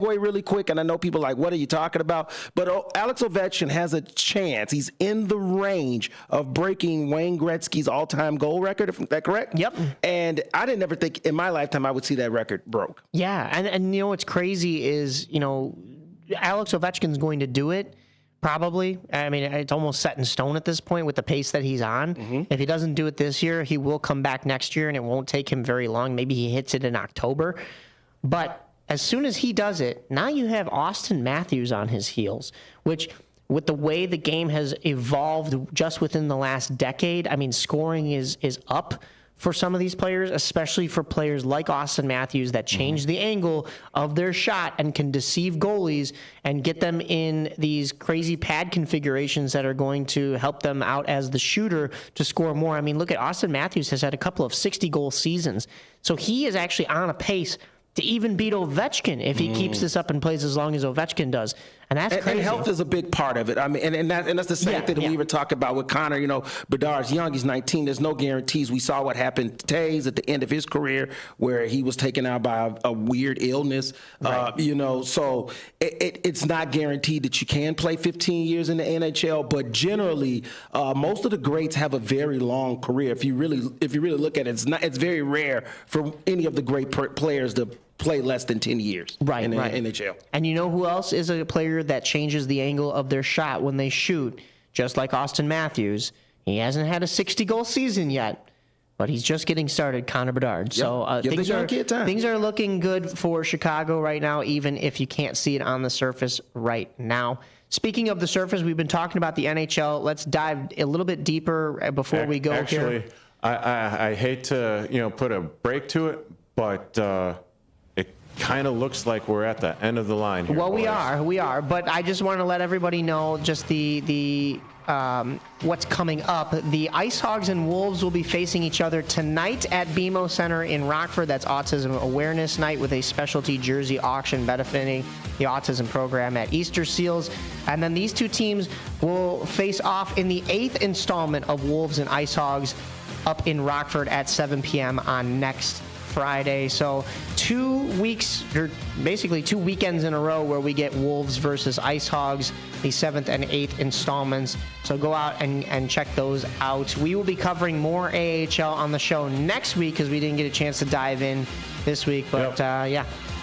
really quick, and I know people are like, what are you talking about? But Alex Ovechkin has a chance. He's in the range of breaking Wayne Gretzky's all-time goal record. Is that correct? Yep. And I didn't ever think in my lifetime I would see that record broke. Yeah, and you know what's crazy is, Alex Ovechkin's going to do it. Probably. I mean, it's almost set in stone at this point with the pace that he's on. Mm-hmm. If he doesn't do it this year, he will come back next year, and it won't take him very long. Maybe he hits it in October. But as soon as he does it, now you have Austin Matthews on his heels, which with the way the game has evolved just within the last decade, I mean, scoring is up for some of these players, especially for players like Austin Matthews that change the angle of their shot and can deceive goalies and get them in these crazy pad configurations that are going to help them out as the shooter to score more. I mean, look at Austin Matthews has had a couple of 60-goal seasons. So he is actually on a pace to even beat Ovechkin if he keeps this up and plays as long as Ovechkin does. And that's crazy. And health is a big part of it. I mean, and that's the same thing that we were talking about with Connor. Bedard's young. He's 19. There's no guarantees. We saw what happened to Taves at the end of his career where he was taken out by a weird illness. Right. So it's not guaranteed that you can play 15 years in the NHL, but generally, most of the greats have a very long career. If you really look at it, it's very rare for any of the great players to play less than 10 years in the NHL. And you know who else is a player that changes the angle of their shot when they shoot, just like Austin Matthews? He hasn't had a 60-goal season yet, but he's just getting started, Connor Bedard. Yep. So things are looking good for Chicago right now, even if you can't see it on the surface right now. Speaking of the surface, we've been talking about the NHL. Let's dive a little bit deeper before we go here. Actually, I hate to put a break to it, but kind of looks like we're at the end of the line here. Well, boys. we are, but I just want to let everybody know just the what's coming up. The Ice Hogs and Wolves will be facing each other tonight at BMO Center in Rockford. That's Autism Awareness Night with a specialty jersey auction benefiting the autism program at Easter Seals. And then these two teams will face off in the 8th installment of Wolves and Ice Hogs up in Rockford at 7 p.m. on next Friday. So 2 weeks, or basically 2 weekends in a row where we get Wolves versus Ice Hogs, the 7th and 8th installments. So go out and check those out. We will be covering more AHL on the show next week because we didn't get a chance to dive in this week. But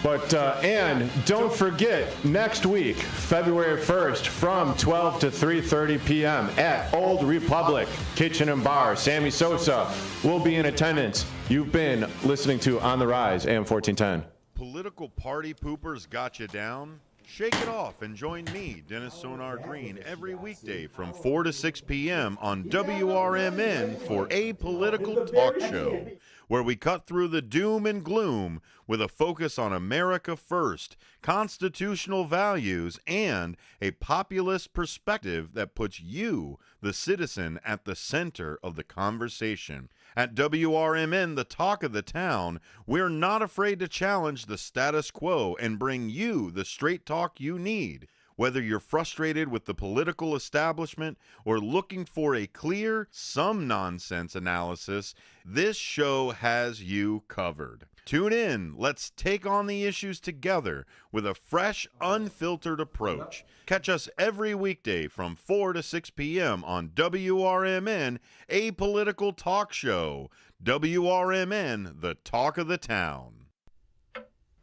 But, and don't forget, next week, February 1st, from 12 to 3:30 p.m. at Old Republic Kitchen and Bar, Sammy Sosa will be in attendance. You've been listening to On the Rise, AM 1410. Political party poopers got you down? Shake it off and join me, Dennis Sonar Green, every weekday from 4 to 6 p.m. on WRMN for A Political Talk Show, where we cut through the doom and gloom with a focus on America first, constitutional values, and a populist perspective that puts you, the citizen, at the center of the conversation. At WRMN, the talk of the town, we're not afraid to challenge the status quo and bring you the straight talk you need. Whether you're frustrated with the political establishment or looking for a clear, some nonsense analysis, this show has you covered. Tune in. Let's take on the issues together with a fresh, unfiltered approach. Catch us every weekday from 4 to 6 p.m. on WRMN, A Political Talk Show. WRMN, the talk of the town.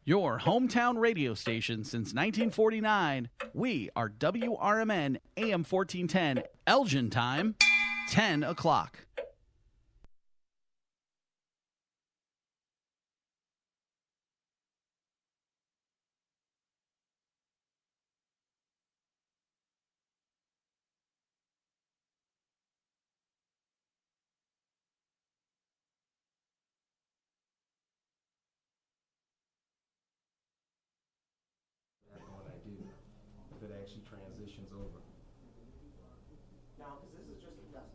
Your hometown radio station since 1949. We are WRMN AM 1410, Elgin time, 10 o'clock. When I do, if it actually transitions over. No, because this is just a test.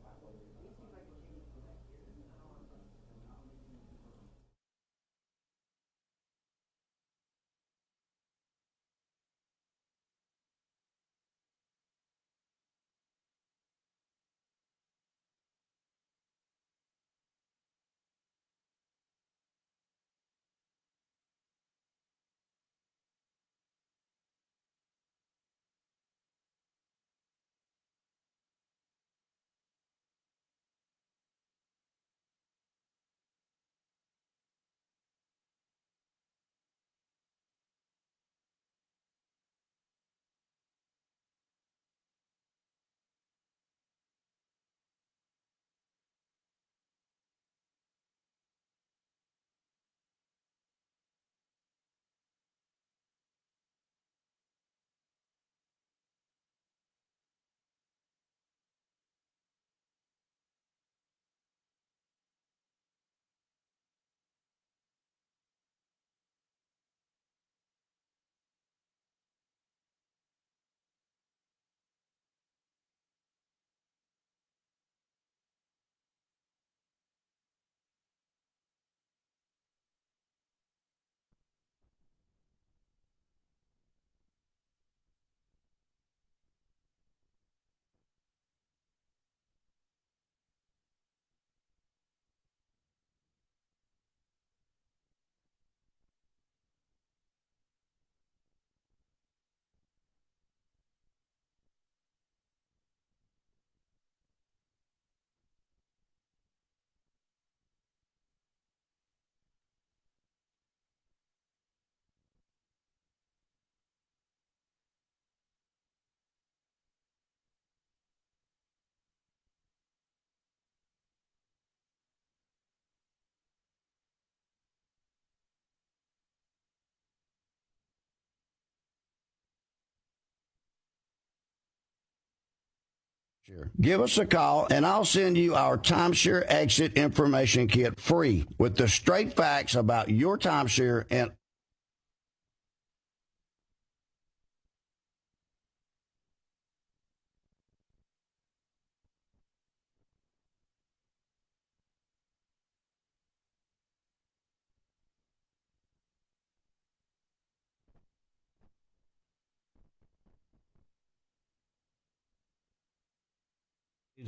Give us a call, and I'll send you our timeshare exit information kit free with the straight facts about your timeshare and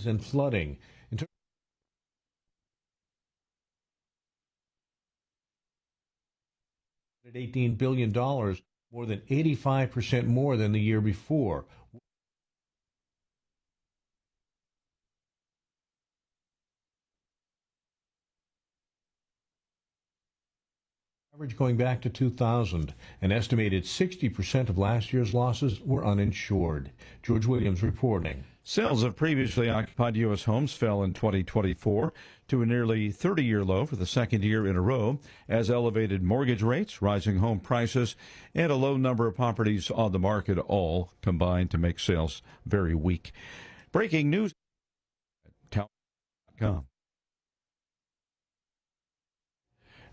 and flooding. At $18 billion, more than 85% more than the year before. Average going back to 2000, an estimated 60% of last year's losses were uninsured. George Williams reporting. Sales of previously occupied U.S. homes fell in 2024 to a nearly 30-year low for the second year in a row, as elevated mortgage rates, rising home prices, and a low number of properties on the market all combined to make sales very weak. Breaking news at town.com.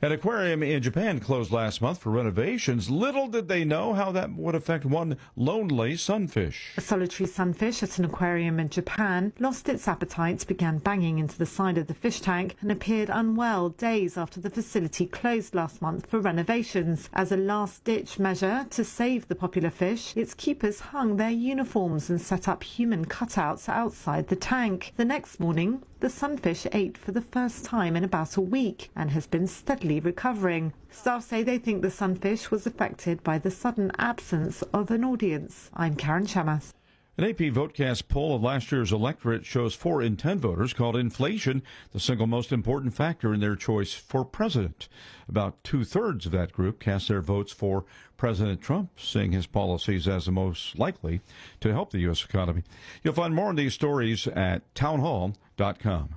An aquarium in Japan closed last month for renovations. Little did they know how that would affect one lonely sunfish. A solitary sunfish at an aquarium in Japan lost its appetite, began banging into the side of the fish tank, and appeared unwell days after the facility closed last month for renovations. As a last-ditch measure to save the popular fish, its keepers hung their uniforms and set up human cutouts outside the tank. The next morning, the sunfish ate for the first time in about a week and has been steadily recovering. Staff say they think the sunfish was affected by the sudden absence of an audience. I'm Karen Chamas. An AP VoteCast poll of last year's electorate shows 4 in 10 voters called inflation the single most important factor in their choice for president. About 2/3 of that group cast their votes for President Trump, seeing his policies as the most likely to help the U.S. economy. You'll find more on these stories at townhall.com.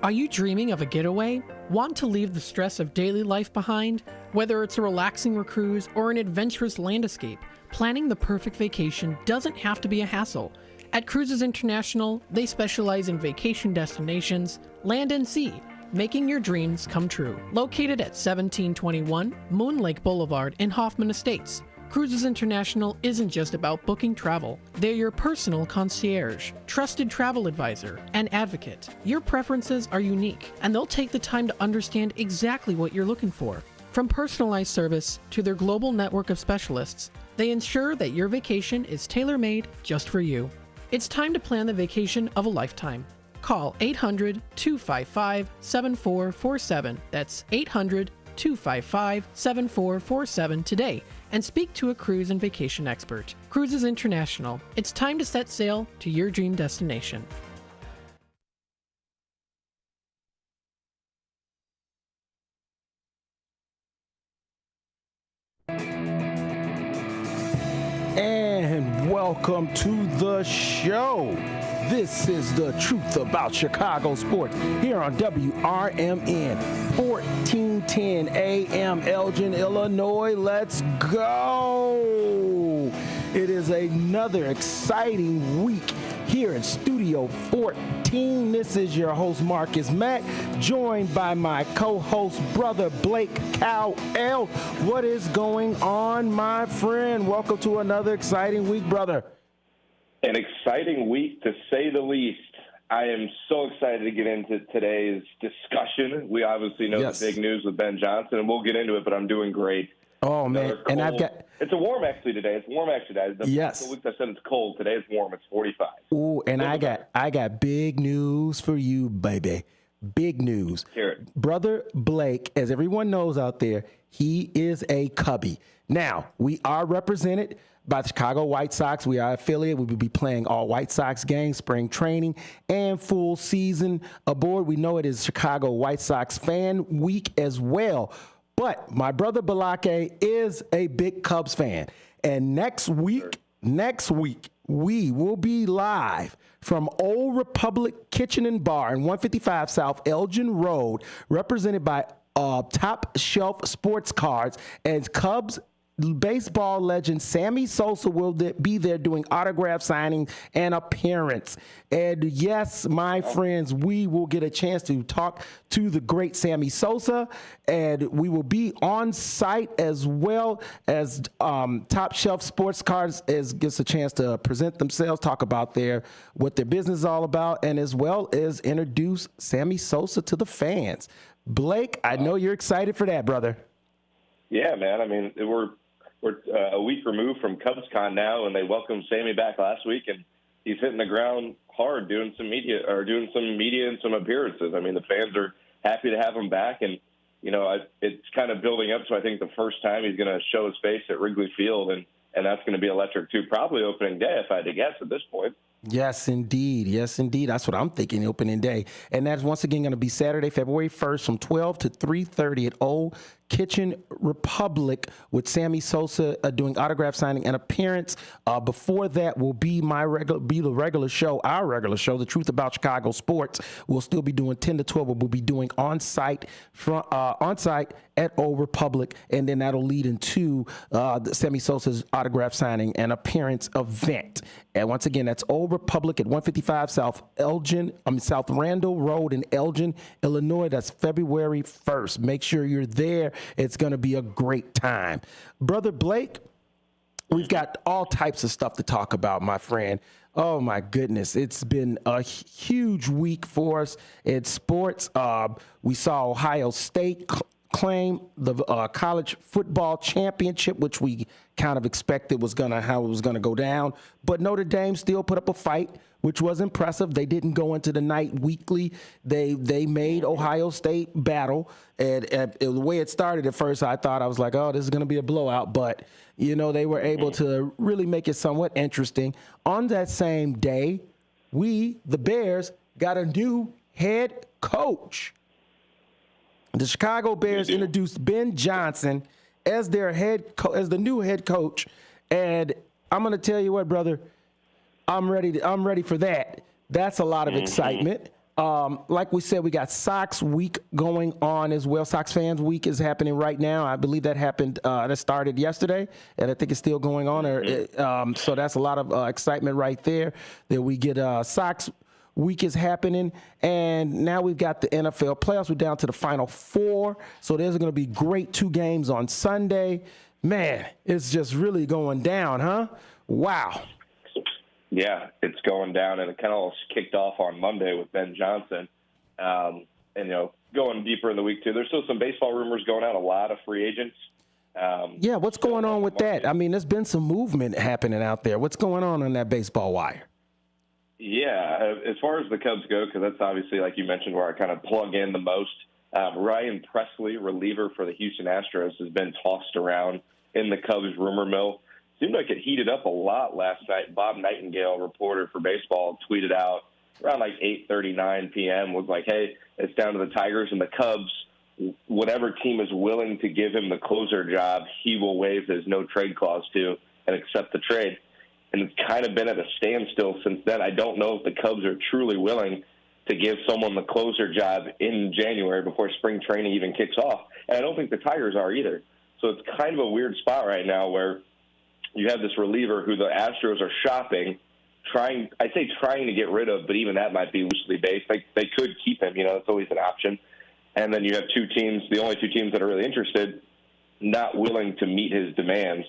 Are you dreaming of a getaway? Want to leave the stress of daily life behind? Whether it's a relaxing cruise or an adventurous land escape, planning the perfect vacation doesn't have to be a hassle. At Cruises International, they specialize in vacation destinations, land and sea, making your dreams come true. Located at 1721 Moon Lake Boulevard in Hoffman Estates, Cruises International isn't just about booking travel. They're your personal concierge, trusted travel advisor, and advocate. Your preferences are unique, and they'll take the time to understand exactly what you're looking for. From personalized service to their global network of specialists, they ensure that your vacation is tailor-made just for you. It's time to plan the vacation of a lifetime. Call 800-255-7447. That's 800-255-7447 today and speak to a cruise and vacation expert. Cruises International. It's time to set sail to your dream destination. And welcome to the show. This is the truth about Chicago sports here on WRMN 1410 AM Elgin, Illinois. Let's go. It is another exciting week here in Studio 14. This is your host, Marcus Mack, joined by my co-host, brother Blake Cowell. What is going on, my friend? Welcome to another exciting week, brother. An exciting week, to say the least. I am so excited to get into today's discussion. We obviously know the big news with Ben Johnson, and we'll get into it, but I'm doing great. Oh, man. And I've got... It's warm, actually, today. It's warm, actually, today. The weeks I said it's cold. Today it's warm. It's 45. Ooh, and I got big news for you, baby. Big news. Hear it. Brother Blake, as everyone knows out there, he is a Cubby. Now, we are represented by the Chicago White Sox. We are affiliated. We will be playing all White Sox games, spring training, and full season aboard. We know it is Chicago White Sox fan week as well. But my brother Balake is a big Cubs fan. And next week, we will be live from Old Republic Kitchen and Bar in 155 South Elgin Road, represented by Top Shelf Sports Cards, as Cubs baseball legend Sammy Sosa will be there doing autograph signing and appearance. And yes, my friends, we will get a chance to talk to the great Sammy Sosa, and we will be on site as well as Top Shelf Sports Cards gets a chance to present themselves, talk about what their business is all about, and as well as introduce Sammy Sosa to the fans. Blake, I know you're excited for that, brother. Yeah, man. I mean, we're a week removed from CubsCon now, and they welcomed Sammy back last week, and he's hitting the ground hard doing some media and some appearances. I mean, the fans are happy to have him back, and it's kind of building up to, I think, the first time he's going to show his face at Wrigley Field, and that's going to be electric too. Probably opening day, if I had to guess at this point. Yes, indeed. Yes, indeed. That's what I'm thinking, opening day. And that's once again going to be Saturday, February 1st from 12 to 3:30 at Old Kitchen Republic with Sammy Sosa doing autograph signing and appearance. Before that will be the regular show, our regular show, The Truth About Chicago Sports. We'll still be doing 10 to 12, but we'll be doing on-site at Old Republic, and then that'll lead into the Sammy Sosa's autograph signing and appearance event. And once again, that's Old Republic at 155 South Randall Road in Elgin, Illinois. That's February 1st. Make sure you're there. It's going to be a great time. Brother Blake, we've got all types of stuff to talk about, my friend. Oh, my goodness. It's been a huge week for us in sports. We saw Ohio State claim the college football championship, which we kind of expected how it was going to go down. But Notre Dame still put up a fight, which was impressive. They didn't go into the night weakly. They made Ohio State battle. And the way it started at first, I was like, oh, this is going to be a blowout. But, they were able to really make it somewhat interesting. On that same day, the Bears, got a new head coach. The Chicago Bears introduced Ben Johnson as their as the new head coach, and I'm going to tell you what, brother, I'm ready for that. That's a lot of excitement. Like we said, we got Sox Week going on as well. Sox Fans Week is happening right now. I believe that happened. That started yesterday, and I think it's still going on. So that's a lot of excitement right there. That we get Sox Week is happening, and now we've got the NFL playoffs. We're down to the Final Four, so there's going to be great 2 games on Sunday. Man, it's just really going down, huh? Wow. Yeah, it's going down, and it kind of all kicked off on Monday with Ben Johnson. And, going deeper in the week, too, there's still some baseball rumors going out, a lot of free agents. What's going on with that? I mean, there's been some movement happening out there. What's going on that baseball wire? Yeah, as far as the Cubs go, because that's obviously, like you mentioned, where I kind of plug in the most. Ryan Presley, reliever for the Houston Astros, has been tossed around in the Cubs rumor mill. Seemed like it heated up a lot last night. Bob Nightingale, reporter for baseball, tweeted out around like 8:39 p.m. was like, hey, it's down to the Tigers and the Cubs. Whatever team is willing to give him the closer job, he will waive his no-trade clause to and accept the trade. And it's kind of been at a standstill since then. I don't know if the Cubs are truly willing to give someone the closer job in January before spring training even kicks off. And I don't think the Tigers are either. So it's kind of a weird spot right now where you have this reliever who the Astros are shopping, trying to get rid of, but even that might be loosely based. They could keep him, that's always an option. And then you have 2 teams, the only 2 teams that are really interested, not willing to meet his demands.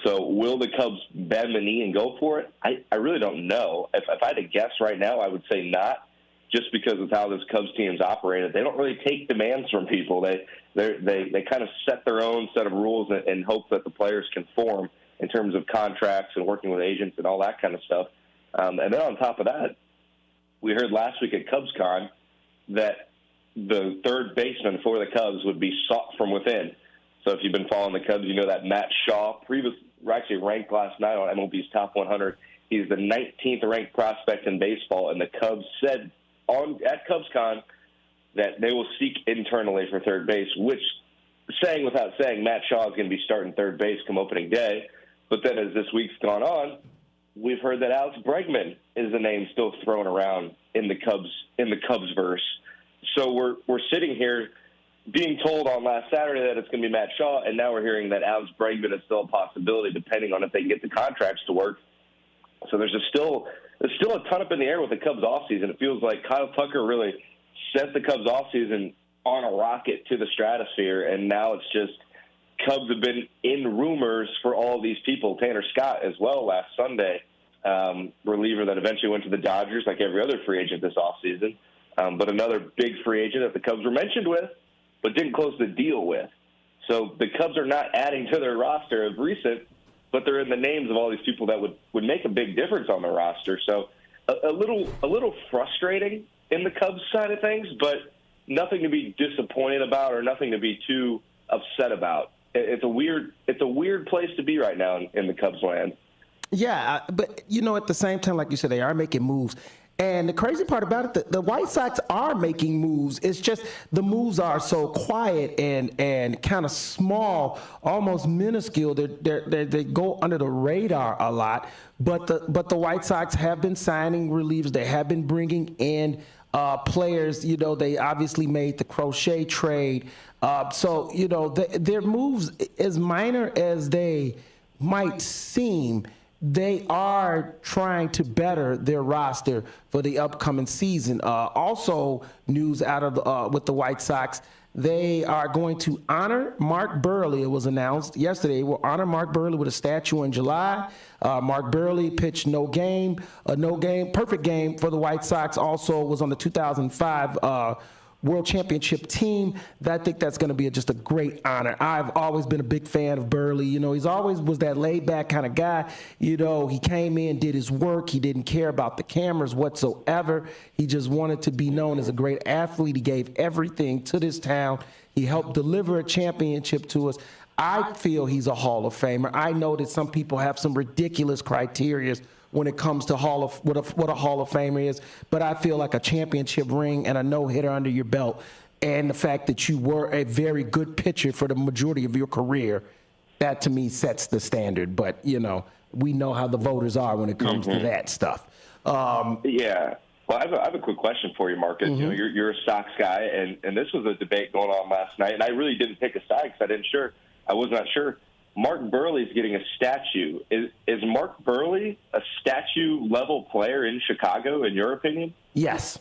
So will the Cubs bend the knee and go for it? I really don't know. If I had to guess right now, I would say not, just because of how this Cubs team's operated. They don't really take demands from people. They kind of set their own set of rules and hope that the players conform in terms of contracts and working with agents and all that kind of stuff. And then on top of that, we heard last week at CubsCon that the third baseman for the Cubs would be sought from within. So if you've been following the Cubs, you know that Matt Shaw, actually ranked last night on MLB's Top 100. He's the 19th ranked prospect in baseball, and the Cubs said at CubsCon that they will seek internally for third base, which, saying without saying, Matt Shaw is going to be starting third base come opening day. But then as this week's gone on, we've heard that Alex Bregman is the name still thrown around in the Cubs verse. So we're sitting here being told on last Saturday that it's going to be Matt Shaw, and now we're hearing that Alex Bregman is still a possibility, depending on if they can get the contracts to work. So there's still a ton up in the air with the Cubs offseason. It feels like Kyle Tucker really sent the Cubs offseason on a rocket to the stratosphere, and now it's just Cubs have been in rumors for all these people. Tanner Scott as well last Sunday, reliever that eventually went to the Dodgers like every other free agent this offseason, but another big free agent that the Cubs were mentioned with but didn't close the deal with. So the Cubs are not adding to their roster of recent, but they're in the names of all these people that would make a big difference on the roster. So a little frustrating in the Cubs side of things, but nothing to be disappointed about or nothing to be too upset about. It's a weird place to be right now in the Cubs land. Yeah, but at the same time, like you said, they are making moves. And the crazy part about it, the White Sox are making moves. It's just the moves are so quiet and kind of small, almost minuscule. They go under the radar a lot. But the White Sox have been signing relievers. They have been bringing in players. They obviously made the Crochet trade. So their moves, as minor as they might seem, they are trying to better their roster for the upcoming season. Also, news out of with the White Sox, they are going to honor Mark Burley. It was announced yesterday. We'll honor Mark Burley with a statue in July. Mark Burley pitched perfect game for the White Sox. Also was on the 2005 World Championship team. I think that's going to be just a great honor. I've always been a big fan of Burley. He's always was that laid-back kind of guy. He came in, did his work. He didn't care about the cameras whatsoever. He just wanted to be known as a great athlete. He gave everything to this town. He helped deliver a championship to us. I feel he's a Hall of Famer. I know that some people have some ridiculous criteria when it comes to what a Hall of Famer is, but I feel like a championship ring and a no-hitter under your belt, and the fact that you were a very good pitcher for the majority of your career, that to me sets the standard. But we know how the voters are when it comes to that stuff. Yeah. Well, I have a quick question for you, Marcus. You're a Sox guy, and this was a debate going on last night, and I really didn't pick a side because I was not sure. Mark Burley's getting a statue. Is Mark Burley a statue-level player in Chicago, in your opinion? Yes.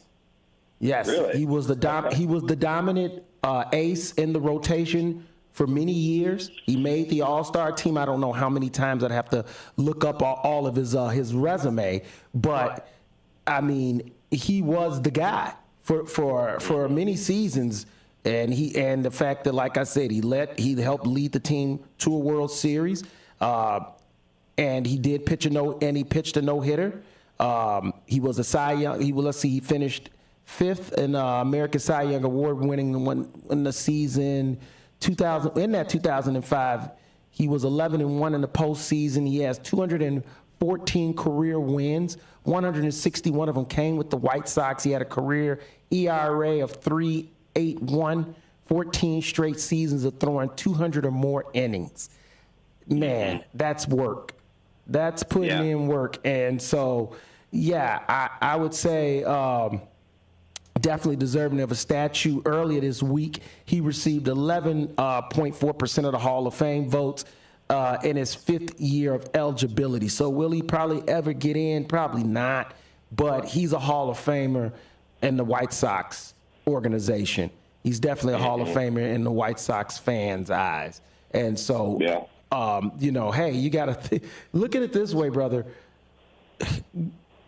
Really? He was the dominant ace in the rotation for many years. He made the All-Star team. I don't know how many times. I'd have to look up all of his resume, but I mean, he was the guy for many seasons. And the fact that, like I said, he helped lead the team to a World Series, and he did pitch he pitched a no-hitter. He was a Cy Young. He finished 5th in American Cy Young Award winning in the season 2000. In that 2005, he was 11-1 in the postseason. He has 214 career wins. 161 of them came with the White Sox. He had a career ERA of 3.81, 14 straight seasons of throwing 200 or more innings. Man, that's work. That's putting in work. And so, I would say definitely deserving of a statue. Earlier this week, he received 11.4% of the Hall of Fame votes in his 5th year of eligibility. So will he probably ever get in? Probably not. But he's a Hall of Famer in the White Sox organization. He's definitely a Hall of Famer in the White Sox fans' eyes. And so, hey, you got to look at it this way, brother.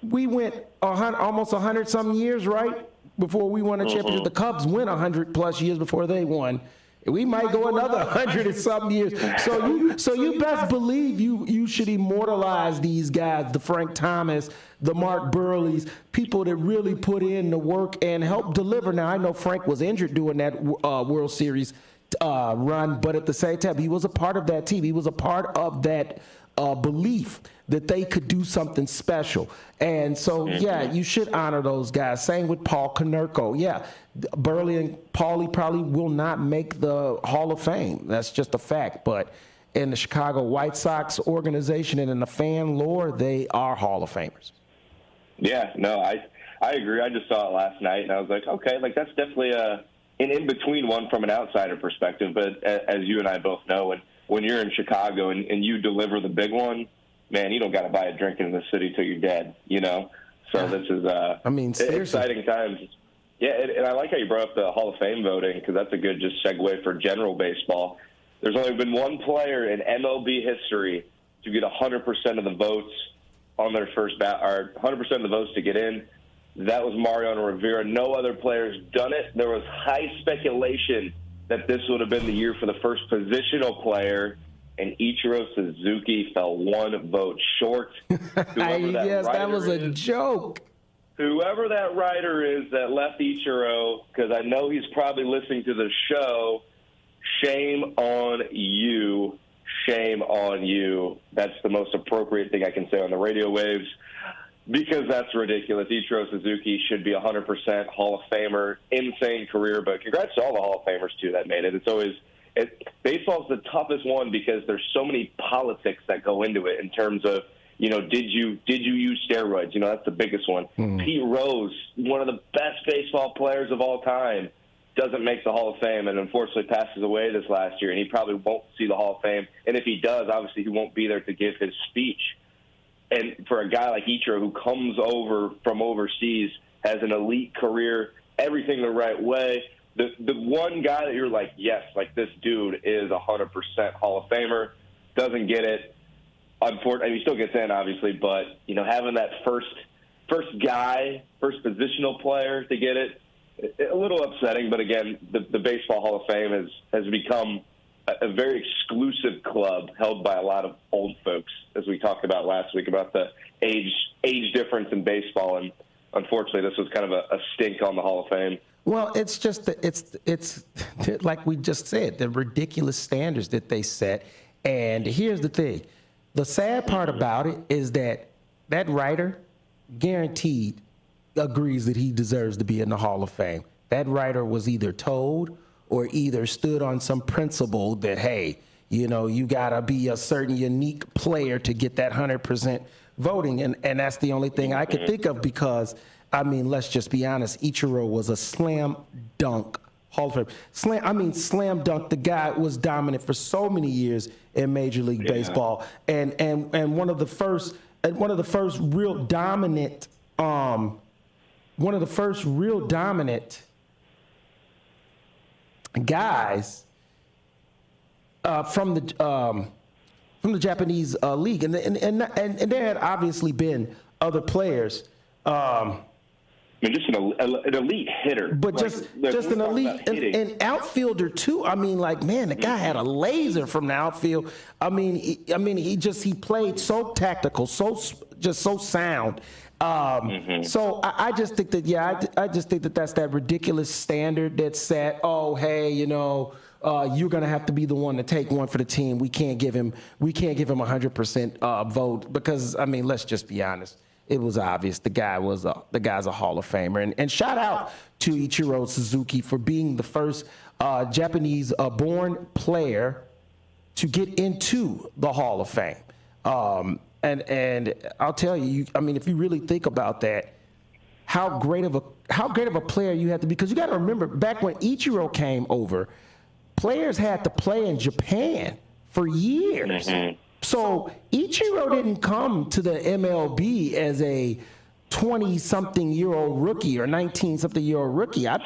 We went almost 100-some years, right, before we won a championship. The Cubs went 100-plus years before they won. We might go another 100-and-some years. So you best believe you should immortalize these guys, the Frank Thomas, the Mark Burleys, people that really put in the work and help deliver. Now, I know Frank was injured during that World Series run, but at the same time, he was a part of that team. He was a part of that belief that they could do something special. And so, you should honor those guys. Same with Paul Konerko. Burley and Paulie probably will not make the Hall of Fame. That's just a fact. But in the Chicago White Sox organization and in the fan lore, they are Hall of Famers. Yeah, no, I agree. I just saw it last night, and I was like, okay, like that's definitely a in between one from an outsider perspective. But as you and I both know, when you're in Chicago and you deliver the big one, man, you don't got to buy a drink in the city till you're dead, you know? So this is exciting times. Yeah, and I like how you brought up the Hall of Fame voting, because that's a good just segue for general baseball. There's only been one player in MLB history to get 100% of the votes on their first or 100% of the votes to get in. That was Mariano Rivera. No other players done it. There was high speculation that this would have been the year for the first positional player, and Ichiro Suzuki fell one vote short. That was a joke. Whoever that writer is that left Ichiro, because I know he's probably listening to the show, shame on you. Shame on you. That's the most appropriate thing I can say on the radio waves, because that's ridiculous. Ichiro Suzuki should be 100% Hall of Famer. Insane career, but congrats to all the Hall of Famers, too, that made it. Baseball's the toughest one because there's so many politics that go into it in terms of, did you use steroids? That's the biggest one. Pete Rose, one of the best baseball players of all time, doesn't make the Hall of Fame and unfortunately passes away this last year, and he probably won't see the Hall of Fame. And if he does, obviously he won't be there to give his speech. And for a guy like Ichiro, who comes over from overseas, has an elite career, everything the right way, the one guy that you're like, yes, like this dude is 100% Hall of Famer, doesn't get it. Unfortunately, he still gets in, obviously, but having that first positional player to get it, a little upsetting. But again, the Baseball Hall of Fame has become a very exclusive club held by a lot of old folks, as we talked about last week about the age difference in baseball, and unfortunately, this was kind of a stink on the Hall of Fame. Well, it's just it's like we just said, the ridiculous standards that they set. And here's the thing. The sad part about it is that writer guaranteed agrees that he deserves to be in the Hall of Fame. That writer was either told or either stood on some principle that, hey, you got to be a certain unique player to get that 100% voting. And that's the only thing I could think of because, let's just be honest, Ichiro was a slam dunk Hall of Fame. Slam dunk. The guy was dominant for so many years in Major League Baseball, and one of the first real dominant guys from the Japanese league, and there had obviously been other players. Just an elite hitter, but just an elite an outfielder too. The guy had a laser from the outfield. He played so tactical, so sound. So I just think that I just think that that's that ridiculous standard that's set. Oh, hey, you're gonna have to be the one to take one for the team. We can't give him 100% vote because let's just be honest. It was obvious the guy's a Hall of Famer, and shout out to Ichiro Suzuki for being the first Japanese born player to get into the Hall of Fame. And I'll tell you, if you really think about that, how great of a player you have to be, because you got to remember back when Ichiro came over, players had to play in Japan for years. So Ichiro didn't come to the MLB as a 20-something-year-old rookie or 19-something-year-old rookie. I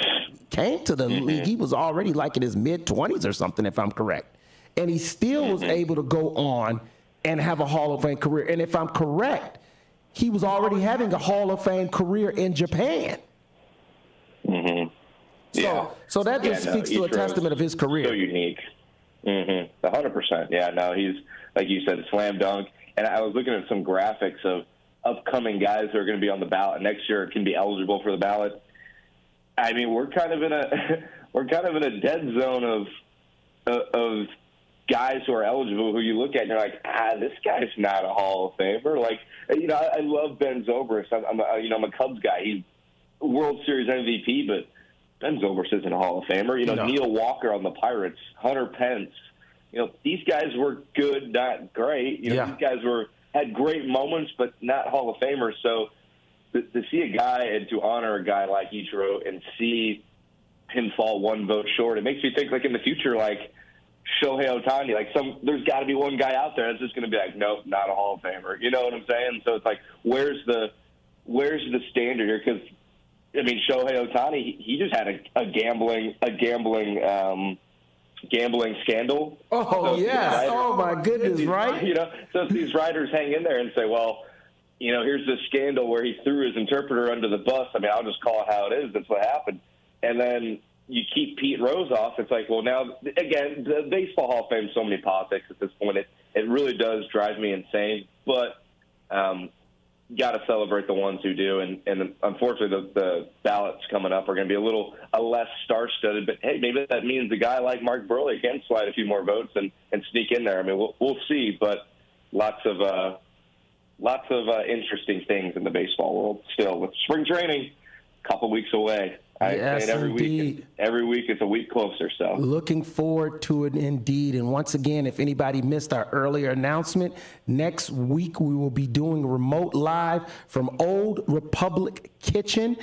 came to the league. He was already like in his mid-20s or something, if I'm correct. And he still was able to go on and have a Hall of Fame career. And if I'm correct, he was already having a Hall of Fame career in Japan. So that just speaks to a testament of his career. So unique. 100%. Yeah, no, he's, like you said, a slam dunk. And I was looking at some graphics of upcoming guys that are going to be on the ballot next year, can be eligible for the ballot. We're kind of in a dead zone of guys who are eligible who you look at and you're like, this guy's not a Hall of Famer. Like, I love Ben Zobrist. I'm a Cubs guy. He's World Series MVP, but Ben Zobrist isn't a Hall of Famer. Neil Walker on the Pirates, Hunter Pence. These guys were good, not great. These guys had great moments, but not Hall of Famers. So to see a guy and to honor a guy like Ichiro and see him fall one vote short. It makes me think, like, in the future, like Shohei Ohtani, like there's got to be one guy out there that's just going to be like, nope, not a Hall of Famer. You know what I'm saying? So it's like, where's the standard here? Because I mean, Shohei Ohtani, he just had a gambling scandal. Oh, so yes. Oh, my goodness, right? You know, so if these writers hang in there and say, well, you know, here's this scandal where he threw his interpreter under the bus. I mean, I'll just call it how it is. That's what happened. And then you keep Pete Rose off. It's like, well, now, again, the Baseball Hall of Fame, so many politics at this point. It really does drive me insane. But got to celebrate the ones who do. And unfortunately, the ballots coming up are going to be a less star-studded. But, hey, maybe that means a guy like Mark Burley can slide a few more votes and sneak in there. I mean, we'll see. But lots of interesting things in the baseball world still. With spring training a couple weeks away. Yes, every indeed. Every week it's a week closer. So looking forward to it indeed. And once again, if anybody missed our earlier announcement, next week we will be doing remote live from Old Republic Kitchen.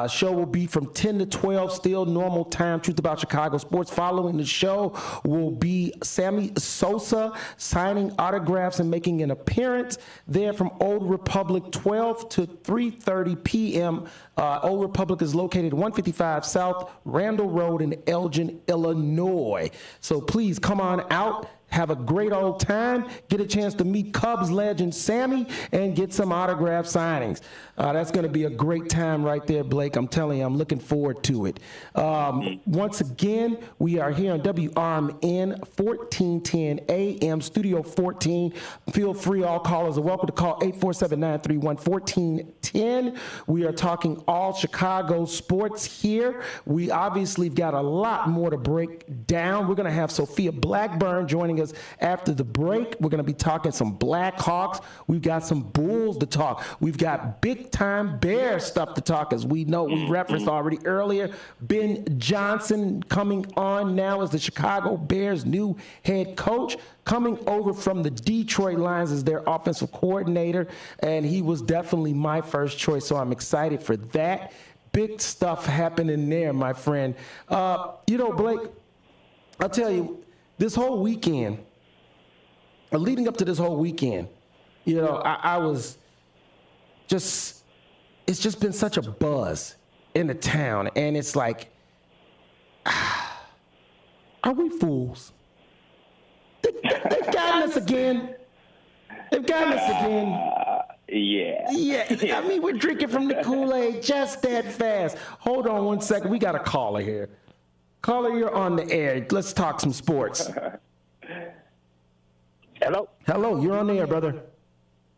Show will be from 10 to 12, still normal time, Truth About Chicago Sports. Following the show will be Sammy Sosa signing autographs and making an appearance there from Old Republic, 12 to 3:30 p.m. Old Republic is located 155 South Randall Road in Elgin, Illinois. So please come on out. Have a great old time, get a chance to meet Cubs legend Sammy, and get some autograph signings. That's going to be a great time right there, Blake. I'm telling you, I'm looking forward to it. Once again, we are here on WRMN 1410 AM, Studio 14. Feel free, all callers are welcome to call 847-931-1410. We are talking all Chicago sports here. We obviously got a lot more to break down. We're going to have Sophia Blackburn joining us after the break. We're going to be talking some Blackhawks. We've got some Bulls to talk. We've got big-time Bear stuff to talk, as we know. We referenced already earlier. Ben Johnson coming on now as the Chicago Bears' new head coach, coming over from the Detroit Lions as their offensive coordinator, and he was definitely my first choice, so I'm excited for that. Big stuff happening there, my friend. You know, Blake, I'll tell you, this whole weekend, leading up to this whole weekend, you know, I was just, it's just been such a buzz in the town. And it's like, are we fools? They've gotten us again. They've gotten us again. Yeah. I mean, we're drinking from the Kool-Aid just that fast. Hold on one second. We got a caller here. Caller, you're on the air. Let's talk some sports. Hello? Hello, you're on the air, brother.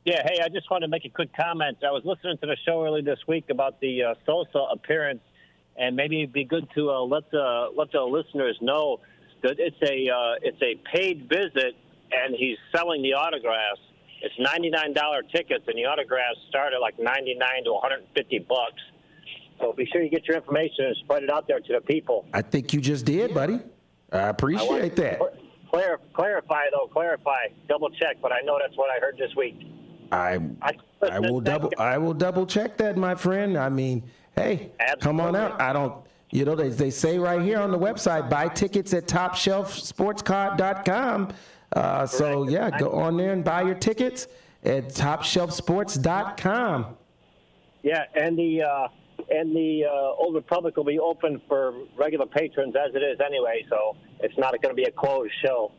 Yeah, hey, I just wanted to make a quick comment. I was listening to the show earlier this week about the Sosa appearance, and maybe it'd be good to let the listeners know that it's a paid visit, and he's selling the autographs. It's $99 tickets, and the autographs start at like $99 to $150. So be sure you get your information and spread it out there to the people. I think you just did, buddy. I appreciate that. Clarify. Double check, but I know that's what I heard this week. I will double check that, my friend. I mean, hey, Absolutely. Come on out. I don't, you know, they say right here on the website, buy tickets at topshelfsportscard.com. So yeah, go on there and buy your tickets at topshelfsports.com. Yeah, and the Old Republic will be open for regular patrons as it is anyway, so it's not going to be a closed show.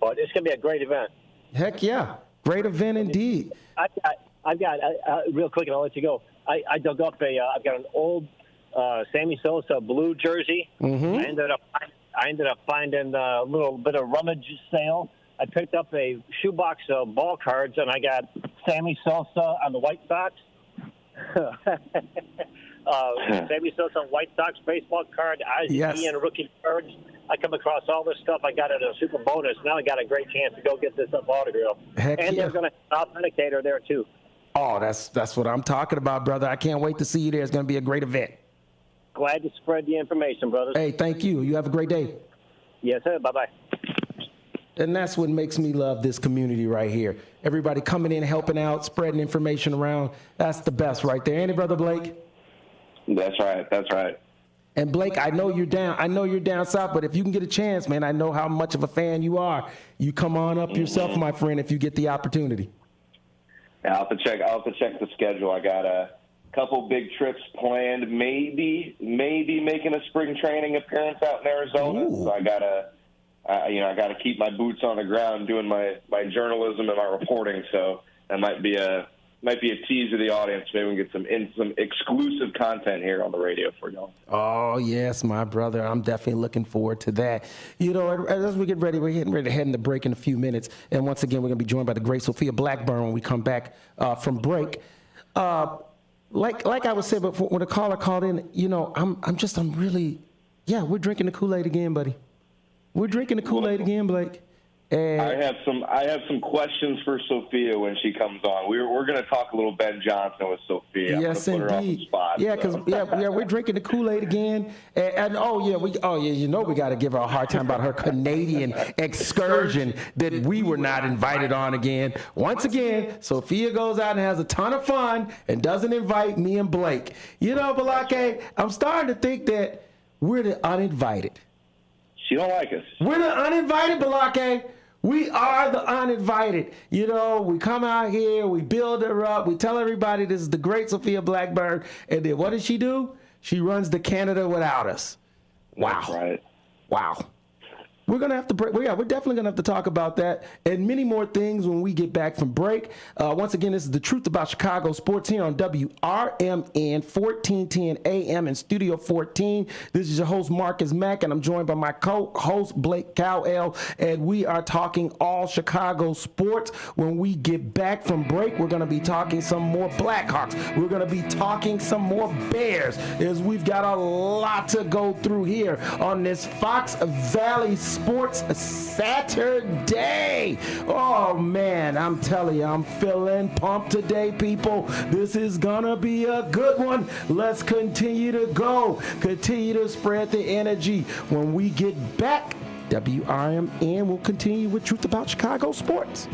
But it's going to be a great event. Heck yeah. Great event indeed. I've got real quick, and I'll let you go. I dug up I've got an old Sammy Sosa blue jersey. Mm-hmm. I ended up finding a little bit of rummage sale. I picked up a shoebox of ball cards, and I got Sammy Sosa on the White Sox. Sammy Sosa on White Sox baseball card, Ian rookie cards. I come across all this stuff. I got it at a super bonus. Now I got a great chance to go get this autograph. And they're going to have an authenticator there too. Oh, that's what I'm talking about, brother. I can't wait to see you there. It's going to be a great event. Glad to spread the information, brother. Hey, thank you. You have a great day. Yes, sir. Bye-bye. And that's what makes me love this community right here. Everybody coming in, helping out, spreading information around. That's the best right there. Ain't it, Brother Blake? That's right. And Blake, I know you're down south, but if you can get a chance, man, I know how much of a fan you are. You come on up yourself, my friend, if you get the opportunity. Yeah, I'll have to check the schedule. I got a couple big trips planned. Maybe making a spring training appearance out in Arizona. Ooh. So I gotta keep my boots on the ground doing my journalism and my reporting. So that might be a tease to the audience. Maybe we can get some exclusive content here on the radio for y'all. Oh, yes, my brother. I'm definitely looking forward to that. As we get ready, we're getting ready to head in the break in a few minutes. And once again, we're going to be joined by the great Sophia Blackburn when we come back from break. Like I was saying before, when the caller called in, we're drinking the Kool-Aid again, buddy. We're drinking the Kool-Aid again, Blake. And I have some questions for Sophia when she comes on. We're going to talk a little Ben Johnson with Sophia. Yes, I'm gonna put her on the indeed. spot, Yeah, so. because we're drinking the Kool-Aid again, we got to give her a hard time about her Canadian excursion that we were not invited on again. Once again, Sophia goes out and has a ton of fun and doesn't invite me and Blake. Balake, I'm starting to think that we're the uninvited. She don't like us. We're the uninvited, Balake. We are the uninvited. We come out here, we build her up, we tell everybody this is the great Sophia Blackburn, and then what does she do? She runs to Canada without us. Wow. That's right. Wow. We're going to have to break. We're definitely going to have to talk about that and many more things when we get back from break. Once again, this is The Truth About Chicago Sports here on WRMN 1410 AM in Studio 14. This is your host, Marcus Mack, and I'm joined by my co-host, Blake Cowell, and we are talking all Chicago sports. When we get back from break, we're going to be talking some more Blackhawks. We're going to be talking some more Bears, as we've got a lot to go through here on this Fox Valley Sports Saturday. Oh man, I'm telling you, I'm feeling pumped today, people. This is gonna be a good one. Let's continue to go, continue to spread the energy. When we get back, WRMN will continue with Truth About Chicago Sports.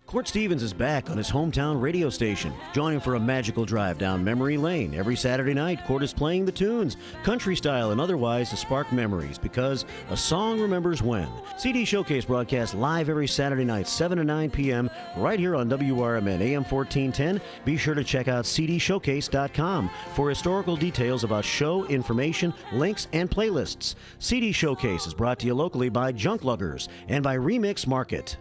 Court Stevens is back on his hometown radio station. Join him for a magical drive down memory lane. Every Saturday night, Court is playing the tunes, country style and otherwise, to spark memories, because a song remembers when. CD Showcase broadcasts live every Saturday night, 7 to 9 p.m., right here on WRMN AM 1410. Be sure to check out cdshowcase.com for historical details about show information, links, and playlists. CD Showcase is brought to you locally by Junk Luggers and by Remix Market.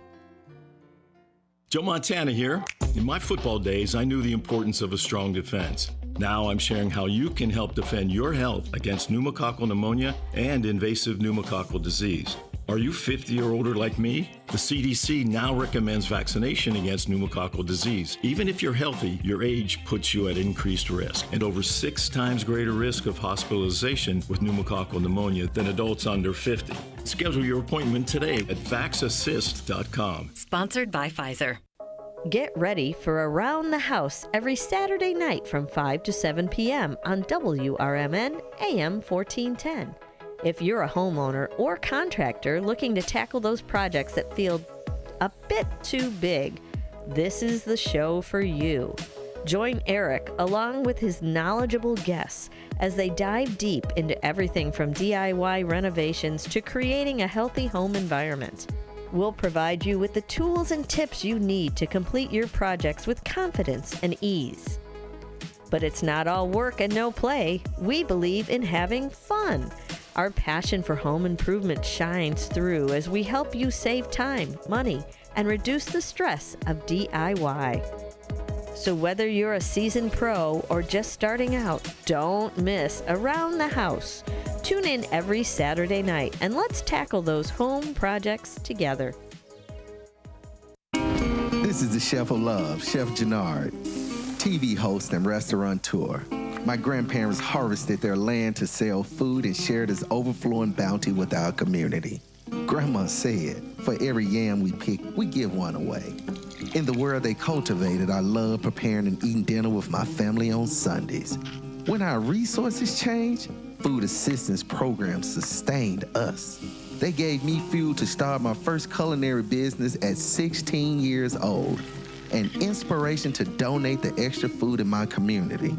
Joe Montana here. In my football days, I knew the importance of a strong defense. Now I'm sharing how you can help defend your health against pneumococcal pneumonia and invasive pneumococcal disease. Are you 50 or older like me? The CDC now recommends vaccination against pneumococcal disease. Even if you're healthy, your age puts you at increased risk and over 6 times greater risk of hospitalization with pneumococcal pneumonia than adults under 50. Schedule your appointment today at vaxassist.com. Sponsored by Pfizer. Get ready for Around the House every Saturday night from 5 to 7 p.m. on WRMN AM 1410. If you're a homeowner or contractor looking to tackle those projects that feel a bit too big, this is the show for you. Join Eric along with his knowledgeable guests as they dive deep into everything from DIY renovations to creating a healthy home environment. We'll provide you with the tools and tips you need to complete your projects with confidence and ease. But it's not all work and no play. We believe in having fun. Our passion for home improvement shines through as we help you save time, money, and reduce the stress of DIY. So whether you're a seasoned pro or just starting out, don't miss Around the House. Tune in every Saturday night and let's tackle those home projects together. This is the Chef of Love, Chef Jannard, TV host and restaurateur. My grandparents harvested their land to sell food and share this overflowing bounty with our community. Grandma said, for every yam we pick, we give one away. In the world they cultivated, I love preparing and eating dinner with my family on Sundays. When our resources changed, food assistance programs sustained us. They gave me fuel to start my first culinary business at 16 years old, and inspiration to donate the extra food in my community.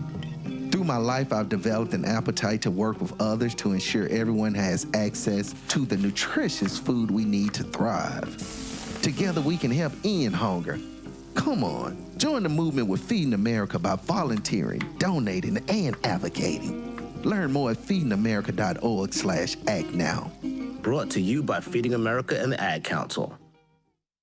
Through my life, I've developed an appetite to work with others to ensure everyone has access to the nutritious food we need to thrive. Together, we can help end hunger. Come on, join the movement with Feeding America by volunteering, donating, and advocating. Learn more at feedingamerica.org/act now. Brought to you by Feeding America and the Ad Council.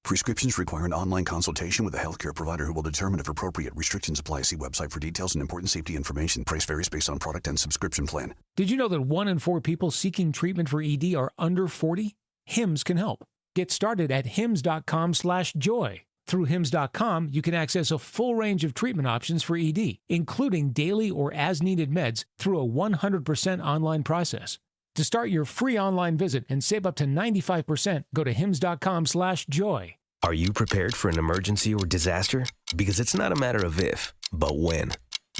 Prescriptions require an online consultation with a healthcare provider who will determine if appropriate. Restrictions apply. See website for details and important safety information. Price varies based on product and subscription plan. Did you know that 1 in 4 people seeking treatment for ED are under 40? HIMS can help. Get started at hims.com/joy. Through hims.com, you can access a full range of treatment options for ED, including daily or as-needed meds through a 100% online process. To start your free online visit and save up to 95%, go to hims.com/joy. Are you prepared for an emergency or disaster? Because it's not a matter of if, but when.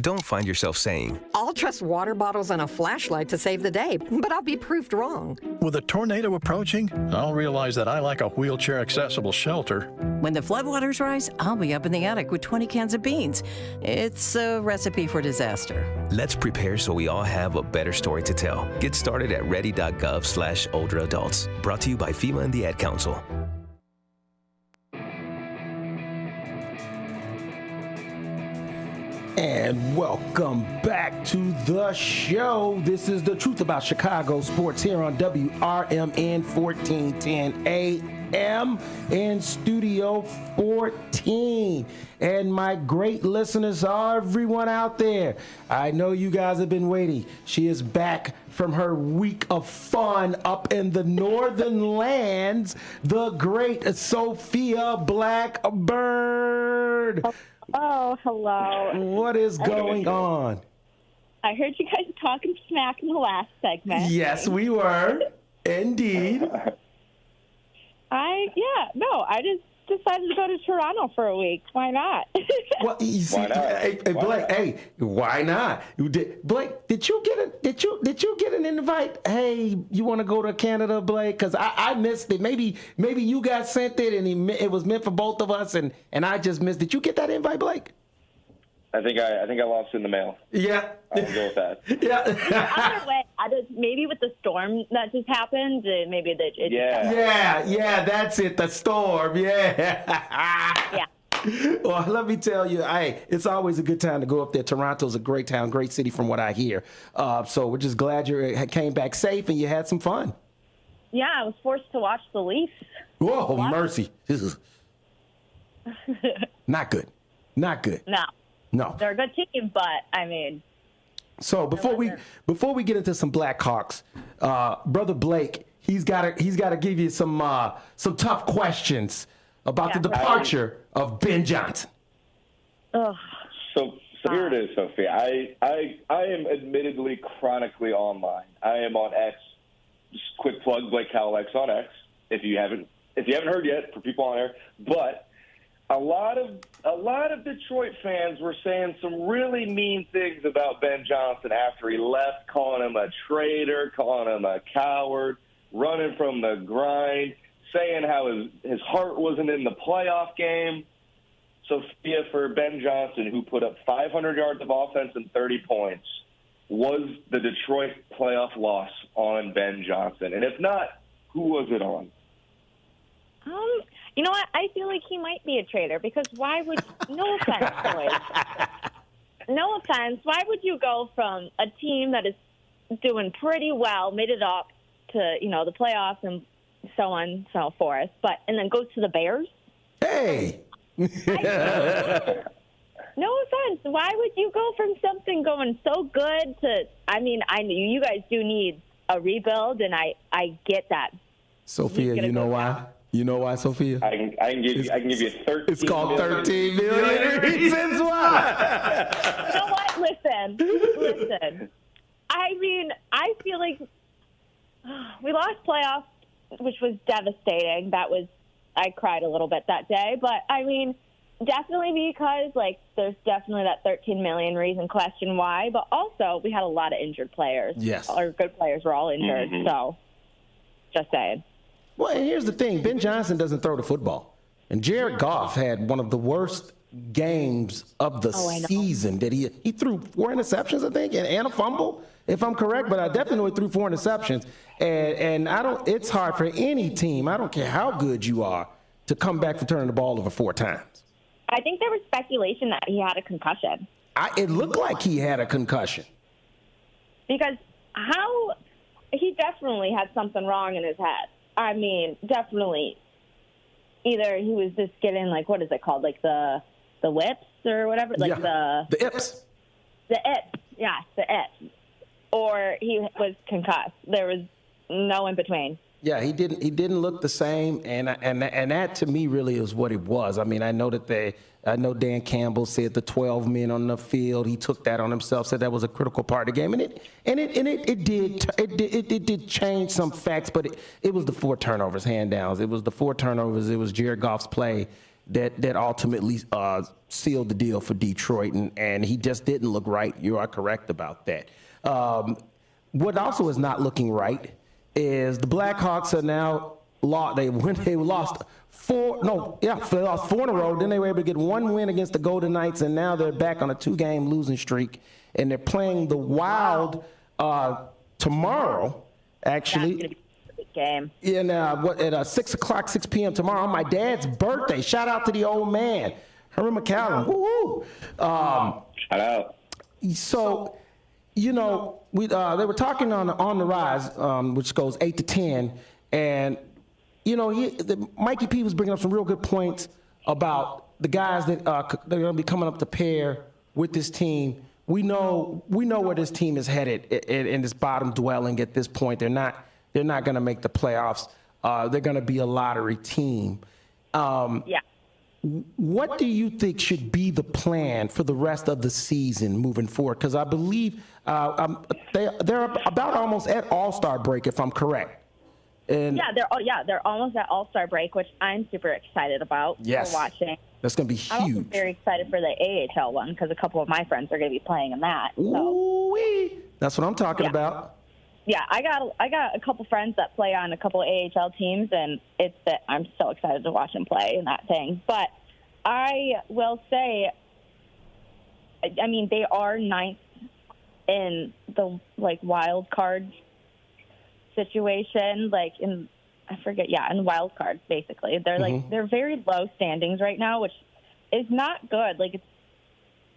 Don't find yourself saying, I'll trust water bottles and a flashlight to save the day, but I'll be proved wrong. With a tornado approaching, I'll realize that I lack a wheelchair-accessible shelter. When the floodwaters rise, I'll be up in the attic with 20 cans of beans. It's a recipe for disaster. let's prepare so we all have a better story to tell. Get started at ready.gov/older adults. Brought to you by FEMA and the Ad Council. And welcome back to the show. This is The Truth About Chicago Sports here on WRMN 1410 AM in Studio 14. And my great listeners, everyone out there, I know you guys have been waiting. She is back from her week of fun up in the northern lands, the great Sophia Blackbird. Oh, hello. What is going on? I heard you guys talking smack in the last segment. Yes, we were. Indeed. I just decided to go to Toronto for a week. Why not? Well, you see, hey, Blake, hey, why not? Blake, did you get an invite? Hey, you want to go to Canada, Blake? Because I missed it. Maybe you got sent it and it was meant for both of us, and I just missed. Did you get that invite, Blake? I think I lost it in the mail. Yeah. I'll go with that. Yeah. Either way, maybe with the storm that just happened, maybe Yeah, that's it. The storm. Yeah. Yeah. Well, let me tell you, hey, it's always a good time to go up there. Toronto's a great town, great city from what I hear. So we're just glad you came back safe and you had some fun. Yeah, I was forced to watch the Leafs. Whoa, mercy. This is not good. Not good. No. They're a good team, but I mean. So before we get into some Blackhawks, Brother Blake, he's got to give you some tough questions about the departure of Ben Johnson. Ugh. So here it is, Sophia. I am admittedly chronically online. I am on X. Just quick plug, Blake Cowell X on X. If you haven't heard yet, for people on air, but a lot of Detroit fans were saying some really mean things about Ben Johnson after he left, calling him a traitor, calling him a coward, running from the grind, saying how his heart wasn't in the playoff game. Sophia, for Ben Johnson, who put up 500 yards of offense and 30 points, was the Detroit playoff loss on Ben Johnson? And if not, who was it on? You know what? I feel like he might be a traitor because why would – no offense, boys. No offense. Why would you go from a team that is doing pretty well, made it up to, the playoffs and so on and so forth, and then go to the Bears? Hey! No offense. Why would you go from something going so good to – I mean, I know you guys do need a rebuild, and I get that. Sophia, you know why? You know why, Sophia? I can give you 13. It's called 13 million reasons why. You know what? Listen. I mean, I feel like we lost playoffs, which was devastating. I cried a little bit that day. But, I mean, definitely because, there's definitely that 13 million reason question why. But also, we had a lot of injured players. Yes. Our good players were all injured. Mm-hmm. So, just saying. Well, and here's the thing. Ben Johnson doesn't throw the football. And Jared Goff had one of the worst games of the season. That he threw 4 interceptions, I think, and a fumble, if I'm correct. But I definitely know he threw 4 interceptions. And I don't. It's hard for any team, I don't care how good you are, to come back from turning the ball over 4 times. I think there was speculation that he had a concussion. It looked like he had a concussion. Because he definitely had something wrong in his head. I mean, definitely. Either he was just getting, like, what is it called? Like the whips or whatever? Like the ips. The ips. Yeah, the ips. Or he was concussed. There was no in between. Yeah, he didn't look the same, and that to me really is what it was. I mean, I know Dan Campbell said the 12 men on the field. He took that on himself, said that was a critical part of the game, and it did change some facts, but it was the 4 turnovers, hand downs. It was the 4 turnovers. It was Jared Goff's play that ultimately sealed the deal for Detroit, and he just didn't look right. You are correct about that. What also is not looking right is the Blackhawks are now lost. They lost 4 in a row. Then they were able to get 1 win against the Golden Knights, and now they're back on a 2-game losing streak. And they're playing the Wild tomorrow, actually. That's gonna be a big game. At 6 p.m. tomorrow on my dad's birthday. Shout out to the old man, Herman McCallum. Woo-hoo. Shout out. So, they were talking on the Rise, which goes 8 to 10, and Mikey P was bringing up some real good points about the guys that they're going to be coming up to pair with this team. We know where this team is headed in this bottom dwelling at this point. They're not going to make the playoffs. They're going to be a lottery team. Yeah. What do you think should be the plan for the rest of the season moving forward? Because I believe they're about almost at All-Star break, if I'm correct. And they're almost at All-Star break, which I'm super excited about for watching. That's going to be huge. I'm also very excited for the AHL one because a couple of my friends are going to be playing in that. Ooh-wee. That's what I'm talking about. Yeah, I got a couple friends that play on a couple of AHL teams, and I'm so excited to watch them play in that thing. But I will say, I mean, they are 9th in the wild card situation, in wild cards basically. They're they're very low standings right now, which is not good.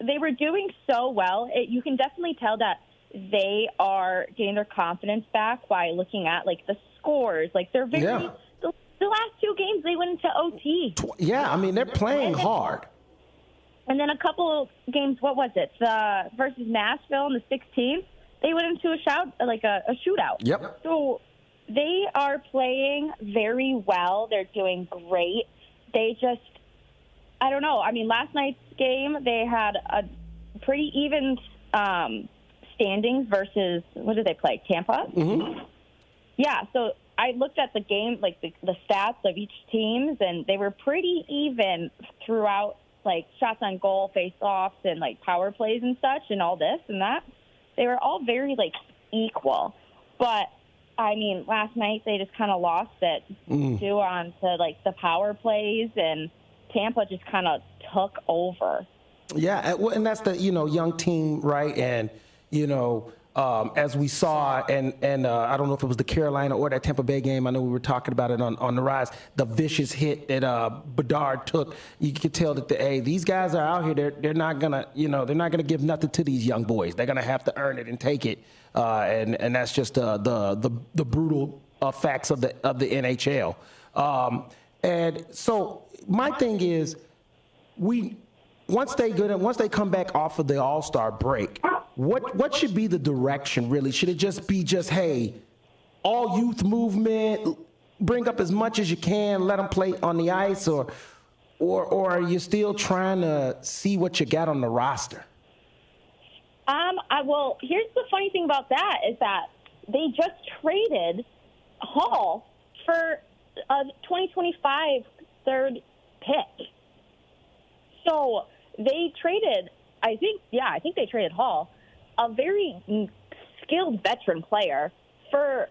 They were doing so well. You can definitely tell that they are getting their confidence back by looking at the scores. They're very the last 2 games they went into OT. Yeah, I mean they're playing hard. And then a couple games, what was it? Versus Nashville in the 16th, they went into a shootout. Yep. So they are playing very well. They're doing great. They just, I don't know. I mean, last night's game, they had a pretty even standings versus, what did they play, Tampa? Mm-hmm. Yeah, so I looked at the game, the stats of each teams, and they were pretty even throughout, shots on goal, face-offs, and, power plays and such, and all this and that. They were all very, equal. But, I mean, last night they just kind of lost it due on to, the power plays, and Tampa just kind of took over. Yeah, and that's the, young team, right? And, as we saw, and I don't know if it was the Carolina or that Tampa Bay game. I know we were talking about it on the Rise. The vicious hit that Bedard took. You could tell that these guys are out here. They're not gonna, they're not gonna give nothing to these young boys. They're gonna have to earn it and take it. And that's just the brutal facts of the NHL. And so my thing is, once they come back off of the All-Star break, what should be the direction really? Should it just be hey, all youth movement, bring up as much as you can, let them play on the ice, or are you still trying to see what you got on the roster? Well, here's the funny thing about that is that they just traded Hall for a 2025 third pick. So they traded, I think they traded Hall, a very skilled veteran player, for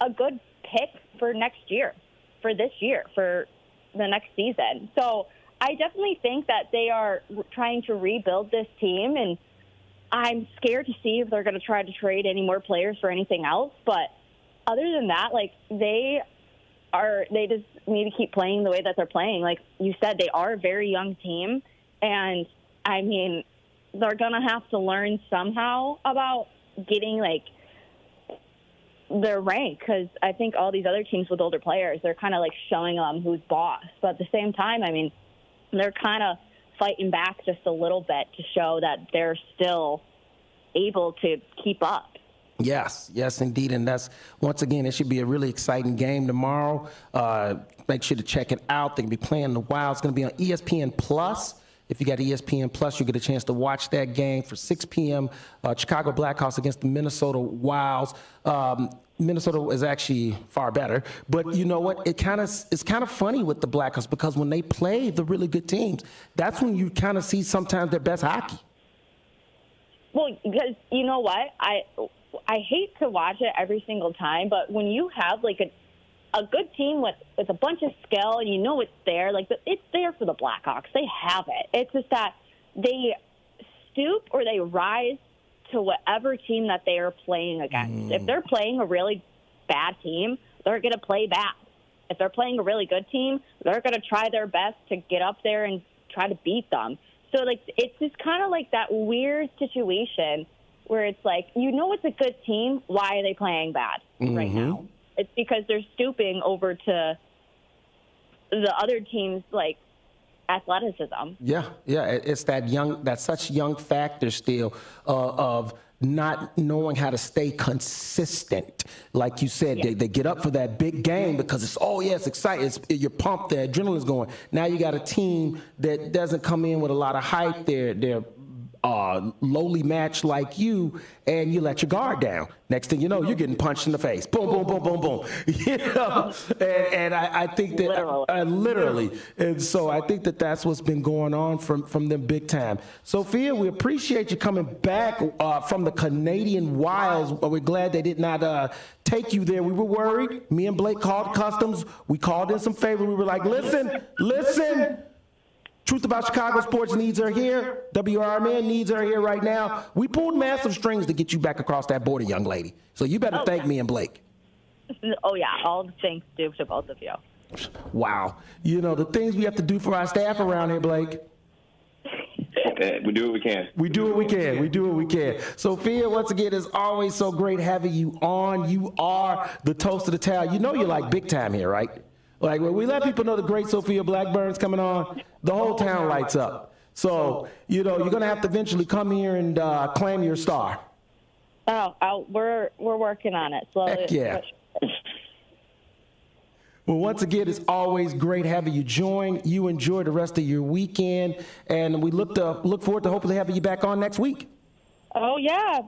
a good pick for next year, for this year, for the next season. So I definitely think that they are trying to rebuild this team, and I'm scared to see if they're going to try to trade any more players for anything else. But other than that, like, they just need to keep playing the way that they're playing. Like you said, they are a very young team, and I mean, they're going to have to learn somehow about getting, like, their rank, because I think all these other teams with older players, they're kind of like showing them who's boss. But at the same time, I mean, they're kind of fighting back just a little bit to show that they're still able to keep up. Yes, indeed. And that's, once again, it should be a really exciting game tomorrow. Make sure to check it out. They're going to be playing the Wild. It's going to be on ESPN Plus. If you got ESPN Plus, you'll get a chance to watch that game for 6 p.m. Chicago Blackhawks against the Minnesota Wilds. Minnesota is actually far better, but you know what? It's kind of funny with the Blackhawks, because when they play the really good teams, that's when you kind of see sometimes their best hockey. Well, because you know what? I hate to watch it every single time, but when you have like a good team with a bunch of skill, and you know it's there, like, it's there for the Blackhawks. They have it. It's just that they stoop or they rise to whatever team that they are playing against. If they're playing a really bad team, they're going to play bad. If they're playing a really good team, they're going to try their best to get up there and try to beat them. So, like, it's just kind of like that weird situation where it's like, you know it's a good team, why are they playing bad right now? It's because they're stooping over to the other team's, like, athleticism. Yeah. It's that such young factor still of not knowing how to stay consistent. Like you said, they get up for that big game because it's exciting. You're pumped, the adrenaline's going. Now you got a team that doesn't come in with a lot of hype. They're lowly match like you, and you let your guard down. Next thing you know, you're getting punched in the face. Boom, boom, boom, boom, boom. You know? And I think that literally. And so I think that that's what's been going on from them big time. Sophia, we appreciate you coming back from the Canadian Wilds. We're glad they did not take you there. We were worried. Me and Blake called customs. We called in some favor. We were like, listen. Truth About Chicago Sports needs are here. WRMN needs are here right now. We pulled massive strings to get you back across that border, young lady. So you better thank me and Blake. Oh, yeah. All the thanks due to both of you. Wow. You know, the things we have to do for our staff around here, Blake. We do what we can. We do what we can. Sophia, once again, it's always so great having you on. You are the toast of the town. You know you're like big time here, right? Like, when we let people know the great Sophia Blackburn's coming on, the whole town lights up. So, you know, you're going to have to eventually come here and claim your star. We're working on it slowly. Heck yeah. Well, once again, it's always great having you join. You enjoy the rest of your weekend, and we look forward to hopefully having you back on next week. Oh, yeah.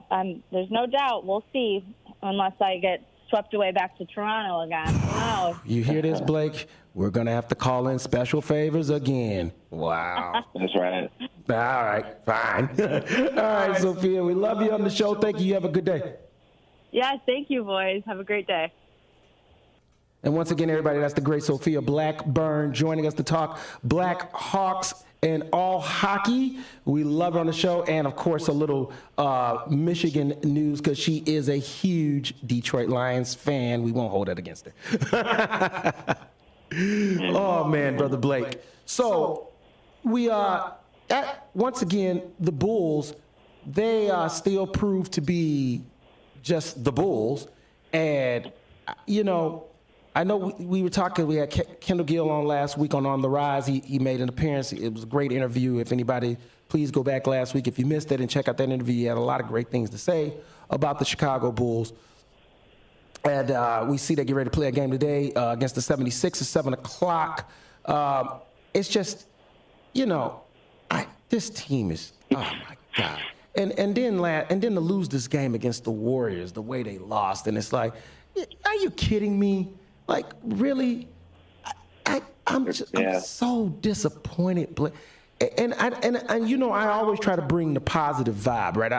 There's no doubt. We'll see, unless I get swept away back to Toronto again. Wow. You hear this, Blake? We're going to have to call in special favors again. Wow. That's right. All right, fine. All right, Sophia, we love you on the show. Thank you. You have a good day. Yeah, thank you, boys. Have a great day. And once again, everybody, that's the great Sophia Blackburn joining us to talk Blackhawks and all hockey. We love her on the show. And, of course, a little Michigan news, because she is a huge Detroit Lions fan. We won't hold that against her. Oh, man, Brother Blake. So we once again, the Bulls, they still prove to be just the Bulls. And, you know, I know we were talking, we had Kendall Gill on last week on the Rise. He made an appearance. It was a great interview. If anybody, please go back last week if you missed it and check out that interview. He had a lot of great things to say about the Chicago Bulls. And we see they get ready to play a game today against the 76ers, 7 o'clock. It's just, you know, this team is, oh, my God. And then to lose this game against the Warriors, the way they lost, and it's like, are you kidding me? Like, really? I'm so disappointed. And I always try to bring the positive vibe, right?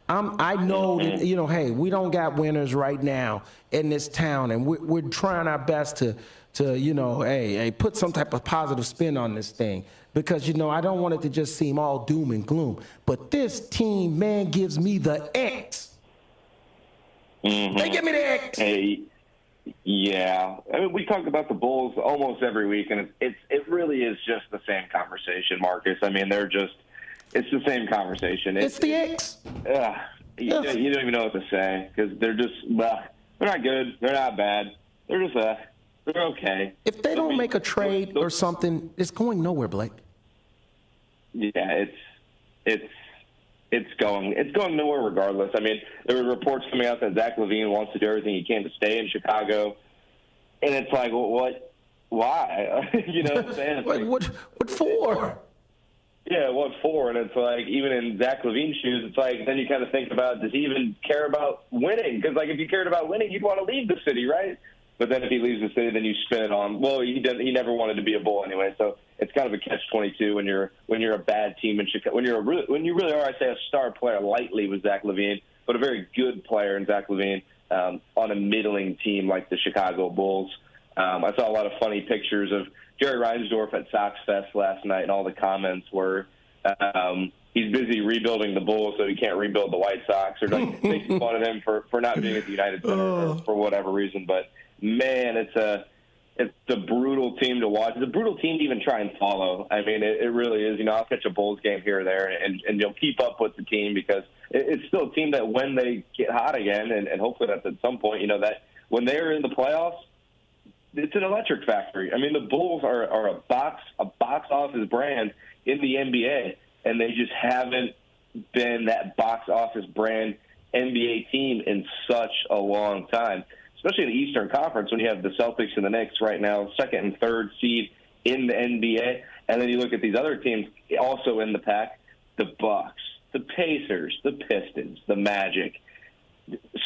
I know that, hey, we don't got winners right now in this town, and we're trying our best to hey, put some type of positive spin on this thing, because I don't want it to just seem all doom and gloom. But this team, man, gives me the X. They give me the X. Hey. Yeah, I mean, we talk about the Bulls almost every week, and it really is just the same conversation, Marcus. I mean, it's the same conversation. It's the X. You don't even know what to say, because they're not good, they're not bad, they're just they're okay. If they don't make a trade or something, it's going nowhere, Blake. Yeah, it's going nowhere regardless. I mean, there were reports coming out that Zach LaVine wants to do everything he can to stay in Chicago, and it's like, well, what? Why? You know what I'm saying? What for? Yeah, what for? And it's like, even in Zach LaVine's shoes, it's like, then you kind of think about, does he even care about winning? Because, like, if you cared about winning, you'd want to leave the city, right? But then if he leaves the city, then you spin it on, well, he never wanted to be a Bull anyway. So it's kind of a catch-22 when you're a bad team in Chicago. When you really are, I say, a star player lightly with Zach LaVine, but a very good player in Zach LaVine on a middling team like the Chicago Bulls. I saw a lot of funny pictures of Jerry Reinsdorf at Sox Fest last night, and all the comments were he's busy rebuilding the Bulls, so he can't rebuild the White Sox, or like making fun of him for not being at the United Center for whatever reason. But man, it's a brutal team to watch. It's a brutal team to even try and follow. I mean, it really is. I'll catch a Bulls game here or there, and you'll keep up with the team, because it's still a team that when they get hot again, and hopefully that's at some point, that when they're in the playoffs, it's an electric factory. I mean, the Bulls are a box office brand in the NBA, and they just haven't been that box office brand NBA team in such a long time, especially in the Eastern Conference, when you have the Celtics and the Knicks right now, second and third seed in the NBA. And then you look at these other teams also in the pack, the Bucks, the Pacers, the Pistons, the Magic,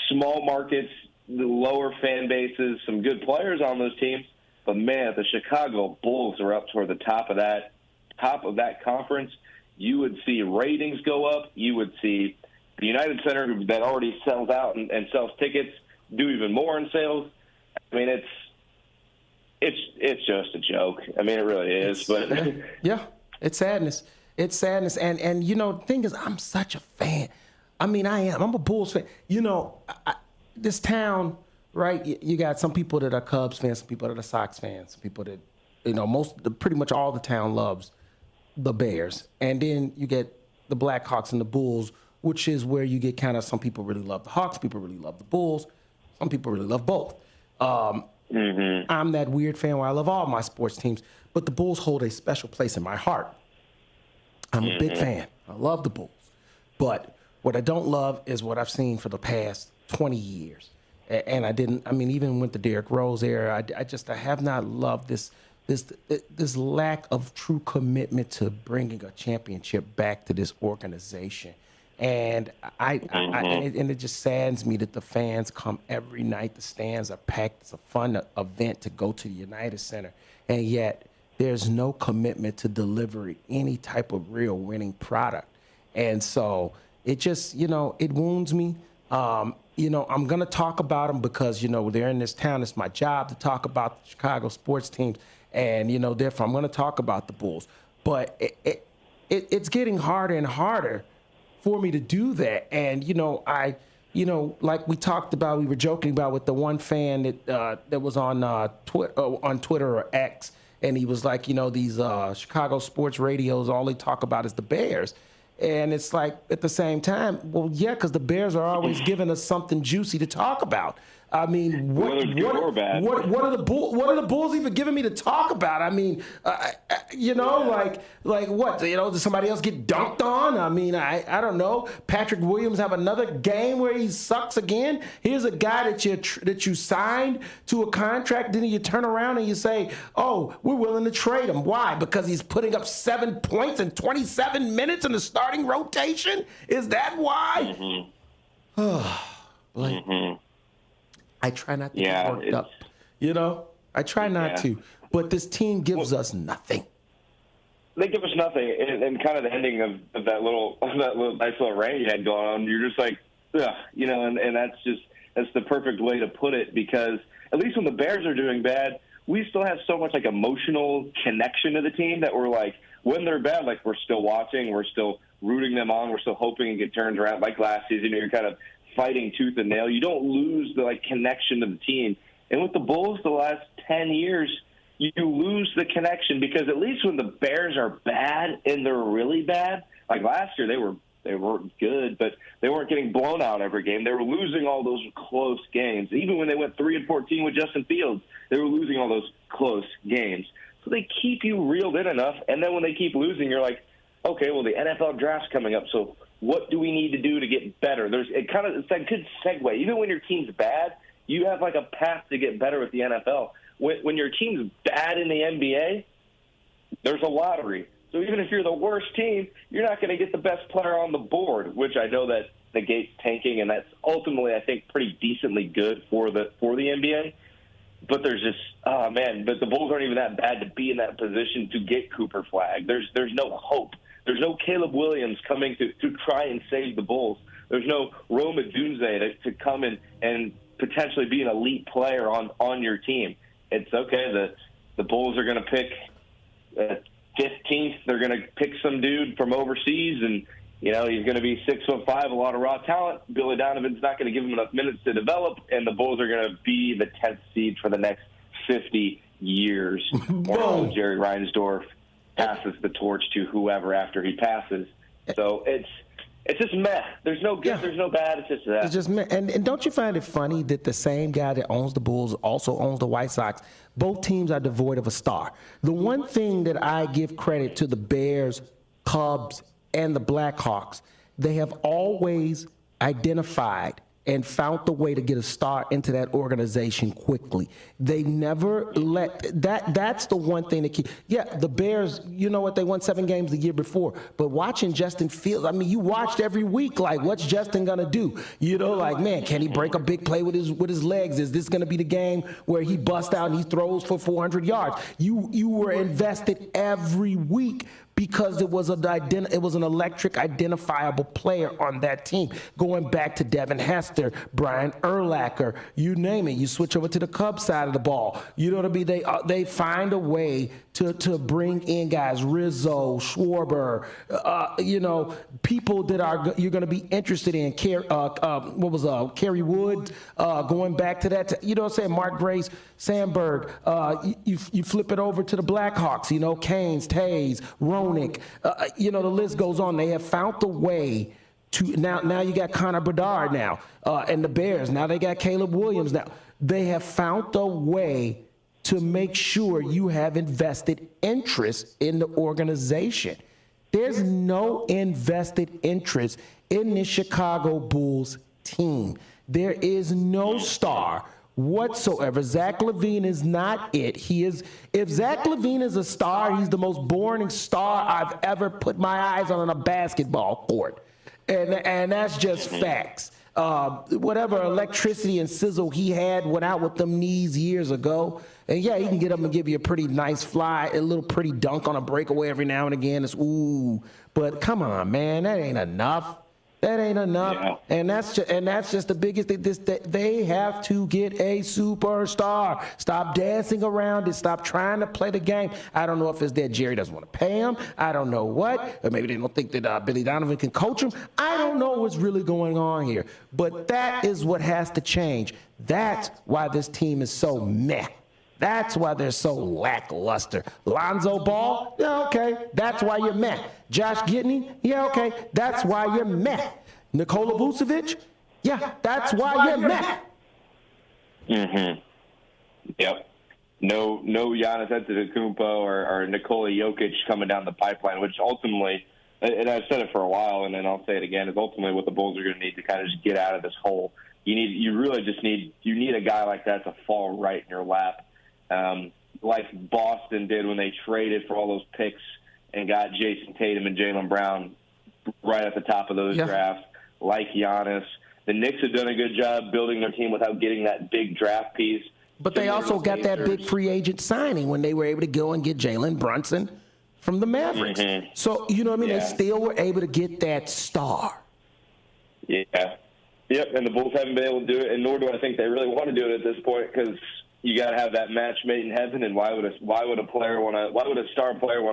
small markets, the lower fan bases, some good players on those teams. But, man, if the Chicago Bulls are up toward the top of that conference, you would see ratings go up. You would see the United Center that already sells out and sells tickets do even more in sales. I mean, it's just a joke. I mean, it really is. But yeah, it's sadness. It's sadness. And the thing is, I'm such a fan. I mean, I am. I'm a Bulls fan. This town, right? You got some people that are Cubs fans, some people that are Sox fans, some people that pretty much all the town loves the Bears, and then you get the Blackhawks and the Bulls, which is where you get kind of, some people really love the Hawks, people really love the Bulls, some people really love both. I'm that weird fan where I love all my sports teams, but the Bulls hold a special place in my heart. I'm a big fan. I love the Bulls, but what I don't love is what I've seen for the past 20 years. And even with the Derrick Rose era, I have not loved this lack of true commitment to bringing a championship back to this organization. And and it just saddens me that the fans come every night. The stands are packed. It's a fun event to go to the United Center. And yet there's no commitment to deliver any type of real winning product. And so it just, it wounds me. I'm going to talk about them because, they're in this town. It's my job to talk about the Chicago sports teams. And, therefore, I'm going to talk about the Bulls. But it's getting harder and harder for me to do that. And, like we talked about, we were joking about with the one fan that was on Twitter or X. And he was like, these Chicago sports radios, all they talk about is the Bears. And it's like, at the same time, well, yeah, because the Bears are always giving us something juicy to talk about. I mean, what are the Bulls even giving me to talk about? I mean, like what? Does somebody else get dunked on? I mean, I don't know. Patrick Williams have another game where he sucks again. Here's a guy that you signed to a contract, then you turn around and you say, oh, we're willing to trade him. Why? Because he's putting up 7 points in 27 minutes in the starting rotation? Is that why? Blake. I try not to get worked up. I try not to. But this team gives us nothing. they give us nothing. And kind of the ending of that little nice little rant you had going on, you're just like, ugh, you know, and that's the perfect way to put it, because at least when the Bears are doing bad, we still have so much like emotional connection to the team that we're like, when they're bad, like we're still watching, we're still rooting them on, we're still hoping it get turned around. Like last season, you're kind of fighting tooth and nail. You don't lose the like connection to the team. And with the Bulls, the last 10 years, you lose the connection, because at least when the Bears are bad and they're really bad, like last year they weren't good, but they weren't getting blown out every game. They were losing all those close games. Even when they went 3-14 with Justin Fields, they were losing all those close games. So they keep you reeled in enough, and then when they keep losing, you're like, okay, well, the NFL draft's coming up, so what do we need to do to get better? It's a good segue. Even when your team's bad, you have like a path to get better with the NFL. When your team's bad in the NBA, there's a lottery. So even if you're the worst team, you're not going to get the best player on the board, which I know that negates tanking, and that's ultimately, I think, pretty decently good for the NBA. But there's just, oh man, but the Bulls aren't even that bad to be in that position to get Cooper Flagg. There's no hope. There's no Caleb Williams coming to try and save the Bulls. There's no Rome Odunze to come and potentially be an elite player on your team. It's okay. The Bulls are going to pick 15th. They're going to pick some dude from overseas, and you know he's going to be 6'5", a lot of raw talent. Billy Donovan's not going to give him enough minutes to develop, and the Bulls are going to be the 10th seed for the next 50 years. Or Jerry Reinsdorf passes the torch to whoever after he passes. So it's just meh. There's no good, there's no bad. It's just that. It's just meh. And don't you find it funny that the same guy that owns the Bulls also owns the White Sox? Both teams are devoid of a star. The one thing that I give credit to the Bears, Cubs, and the Blackhawks, they have always identified and found the way to get a star into that organization quickly. They never let that's the one thing that the Bears, you know what, they won 7 games the year before, but watching Justin Fields, I mean, you watched every week, like, what's Justin gonna do? You know, like, man, can he break a big play with his legs? Is this gonna be the game where he busts out and he throws for 400 yards? You were invested every week, because it was an electric, identifiable player on that team. Going back to Devin Hester, Brian Urlacher, you name it. You switch over to the Cubs side of the ball. You know what I mean? They find a way to bring in guys, Rizzo, Schwarber, people that you're going to be interested in. Kerry Wood, going back to that. You know what I'm saying? Mark Grace, Sandberg. You flip it over to the Blackhawks. You know, Canes, Tays, Ronick. The list goes on. They have found the way to now. You got Connor Bedard now, and the Bears. Now they got Caleb Williams. Now they have found a way to make sure you have invested interest in the organization. There's no invested interest in the Chicago Bulls team. There is no star whatsoever. Zach LaVine is not it. If Zach LaVine is a star, he's the most boring star I've ever put my eyes on a basketball court. And that's just facts. Whatever electricity and sizzle he had went out with them knees years ago. And yeah, he can get up and give you a pretty nice fly, a little pretty dunk on a breakaway every now and again. It's ooh, but come on, man, that ain't enough. That ain't enough. Yeah. And that's just the biggest thing. They have to get a superstar. Stop dancing around it. Stop trying to play the game. I don't know if it's that Jerry doesn't want to pay him. I don't know what. Or maybe they don't think that Billy Donovan can coach him. I don't know what's really going on here. But that is what has to change. That's why this team is so meh. That's why they're so lackluster. Lonzo Ball, yeah, okay, that's why you're meh. Josh Giddey, yeah, okay, that's why you're meh. Nikola Vucevic, yeah, that's why you're meh. Mm-hmm. Yep. No Giannis Antetokounmpo or Nikola Jokic coming down the pipeline, which ultimately, and I've said it for a while, and then I'll say it again, is ultimately what the Bulls are going to need to kind of just get out of this hole. You need a guy like that to fall right in your lap. Like Boston did when they traded for all those picks and got Jason Tatum and Jaylen Brown right at the top of those drafts, like Giannis. The Knicks have done a good job building their team without getting that big draft piece. But they also got that big free agent signing when they were able to go and get Jalen Brunson from the Mavericks. Mm-hmm. So, you know what I mean? Yeah. They still were able to get that star. Yeah. Yep, and the Bulls haven't been able to do it, and nor do I think they really want to do it at this point, because you got to have that match made in heaven. And why would a star player want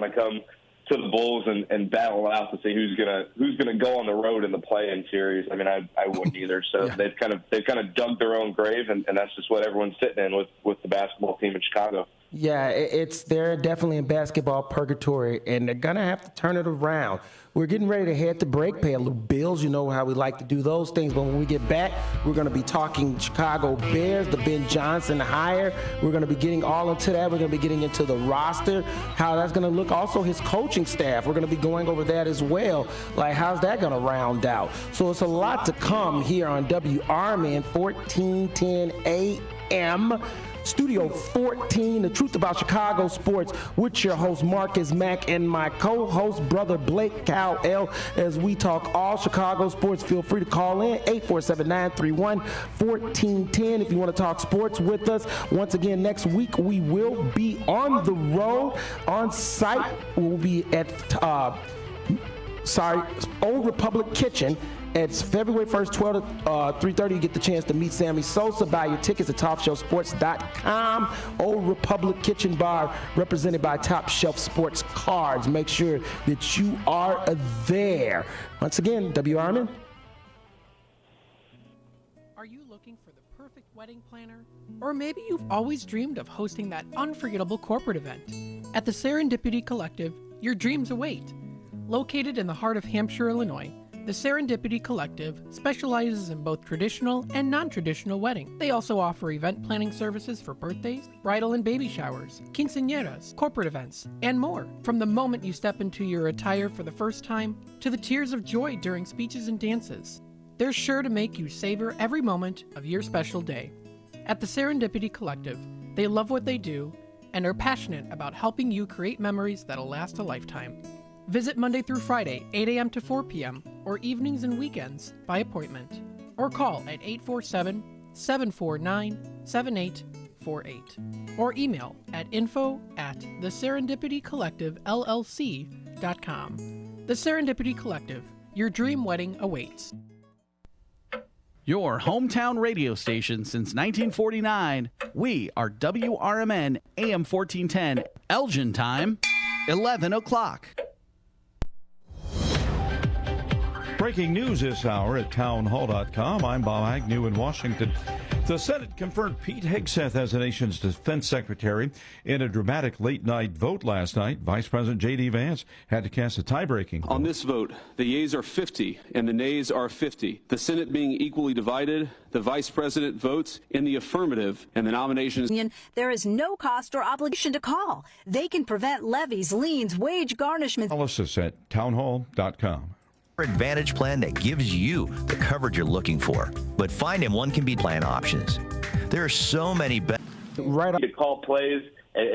to come to the Bulls and battle out to see who's gonna go on the road in the play-in series? I mean, I wouldn't either. So Yeah. they've kind of dug their own grave, and that's just what everyone's sitting in with the basketball team in Chicago. Yeah, they're definitely in basketball purgatory, and they're going to have to turn it around. We're getting ready to head to break, pay a little bills. You know how we like to do those things. But when we get back, we're going to be talking Chicago Bears, the Ben Johnson hire. We're going to be getting all into that. We're going to be getting into the roster, how that's going to look. Also, his coaching staff. We're going to be going over that as well. Like, how's that going to round out? So it's a lot to come here on WRMN 1410 AM. Studio 14, The Truth About Chicago Sports, with your host Marcus Mack and my co-host brother Blake Cowell, as we talk all Chicago sports. Feel free to call in 847-931-1410 if you want to talk sports with us. Once again, next week we will be on the road, on site. We'll be at Old Republic Kitchen. It's February 1st, 12 to 3:30. You get the chance to meet Sammy Sosa. Buy your tickets at TopShelfSports.com. Old Republic Kitchen Bar, represented by Top Shelf Sports Cards. Make sure that you are there. Once again, WRMN. Are you looking for the perfect wedding planner? Or maybe you've always dreamed of hosting that unforgettable corporate event. At the Serendipity Collective, your dreams await. Located in the heart of Hampshire, Illinois, the Serendipity Collective specializes in both traditional and non-traditional weddings. They also offer event planning services for birthdays, bridal and baby showers, quinceañeras, corporate events, and more. From the moment you step into your attire for the first time, to the tears of joy during speeches and dances, they're sure to make you savor every moment of your special day. At the Serendipity Collective, they love what they do and are passionate about helping you create memories that'll last a lifetime. Visit Monday through Friday, 8 a.m. to 4 p.m., or evenings and weekends by appointment. Or call at 847-749-7848. Or email at info@theserendipitycollectivellc.com. The Serendipity Collective, your dream wedding awaits. Your hometown radio station since 1949. We are WRMN AM 1410, Elgin time, 11 o'clock. Breaking news this hour at townhall.com. I'm Bob Agnew in Washington. The Senate confirmed Pete Hegseth as the nation's defense secretary in a dramatic late-night vote last night. Vice President J.D. Vance had to cast a tie-breaking vote. On this vote, the yeas are 50 and the nays are 50. The Senate being equally divided, the Vice President votes in the affirmative, and the nominations. There is no cost or obligation to call. They can prevent levies, liens, wage garnishments. Analysis at townhall.com. Advantage plan that gives you the coverage you're looking for. But finding one can be plan options. There are so many to call plays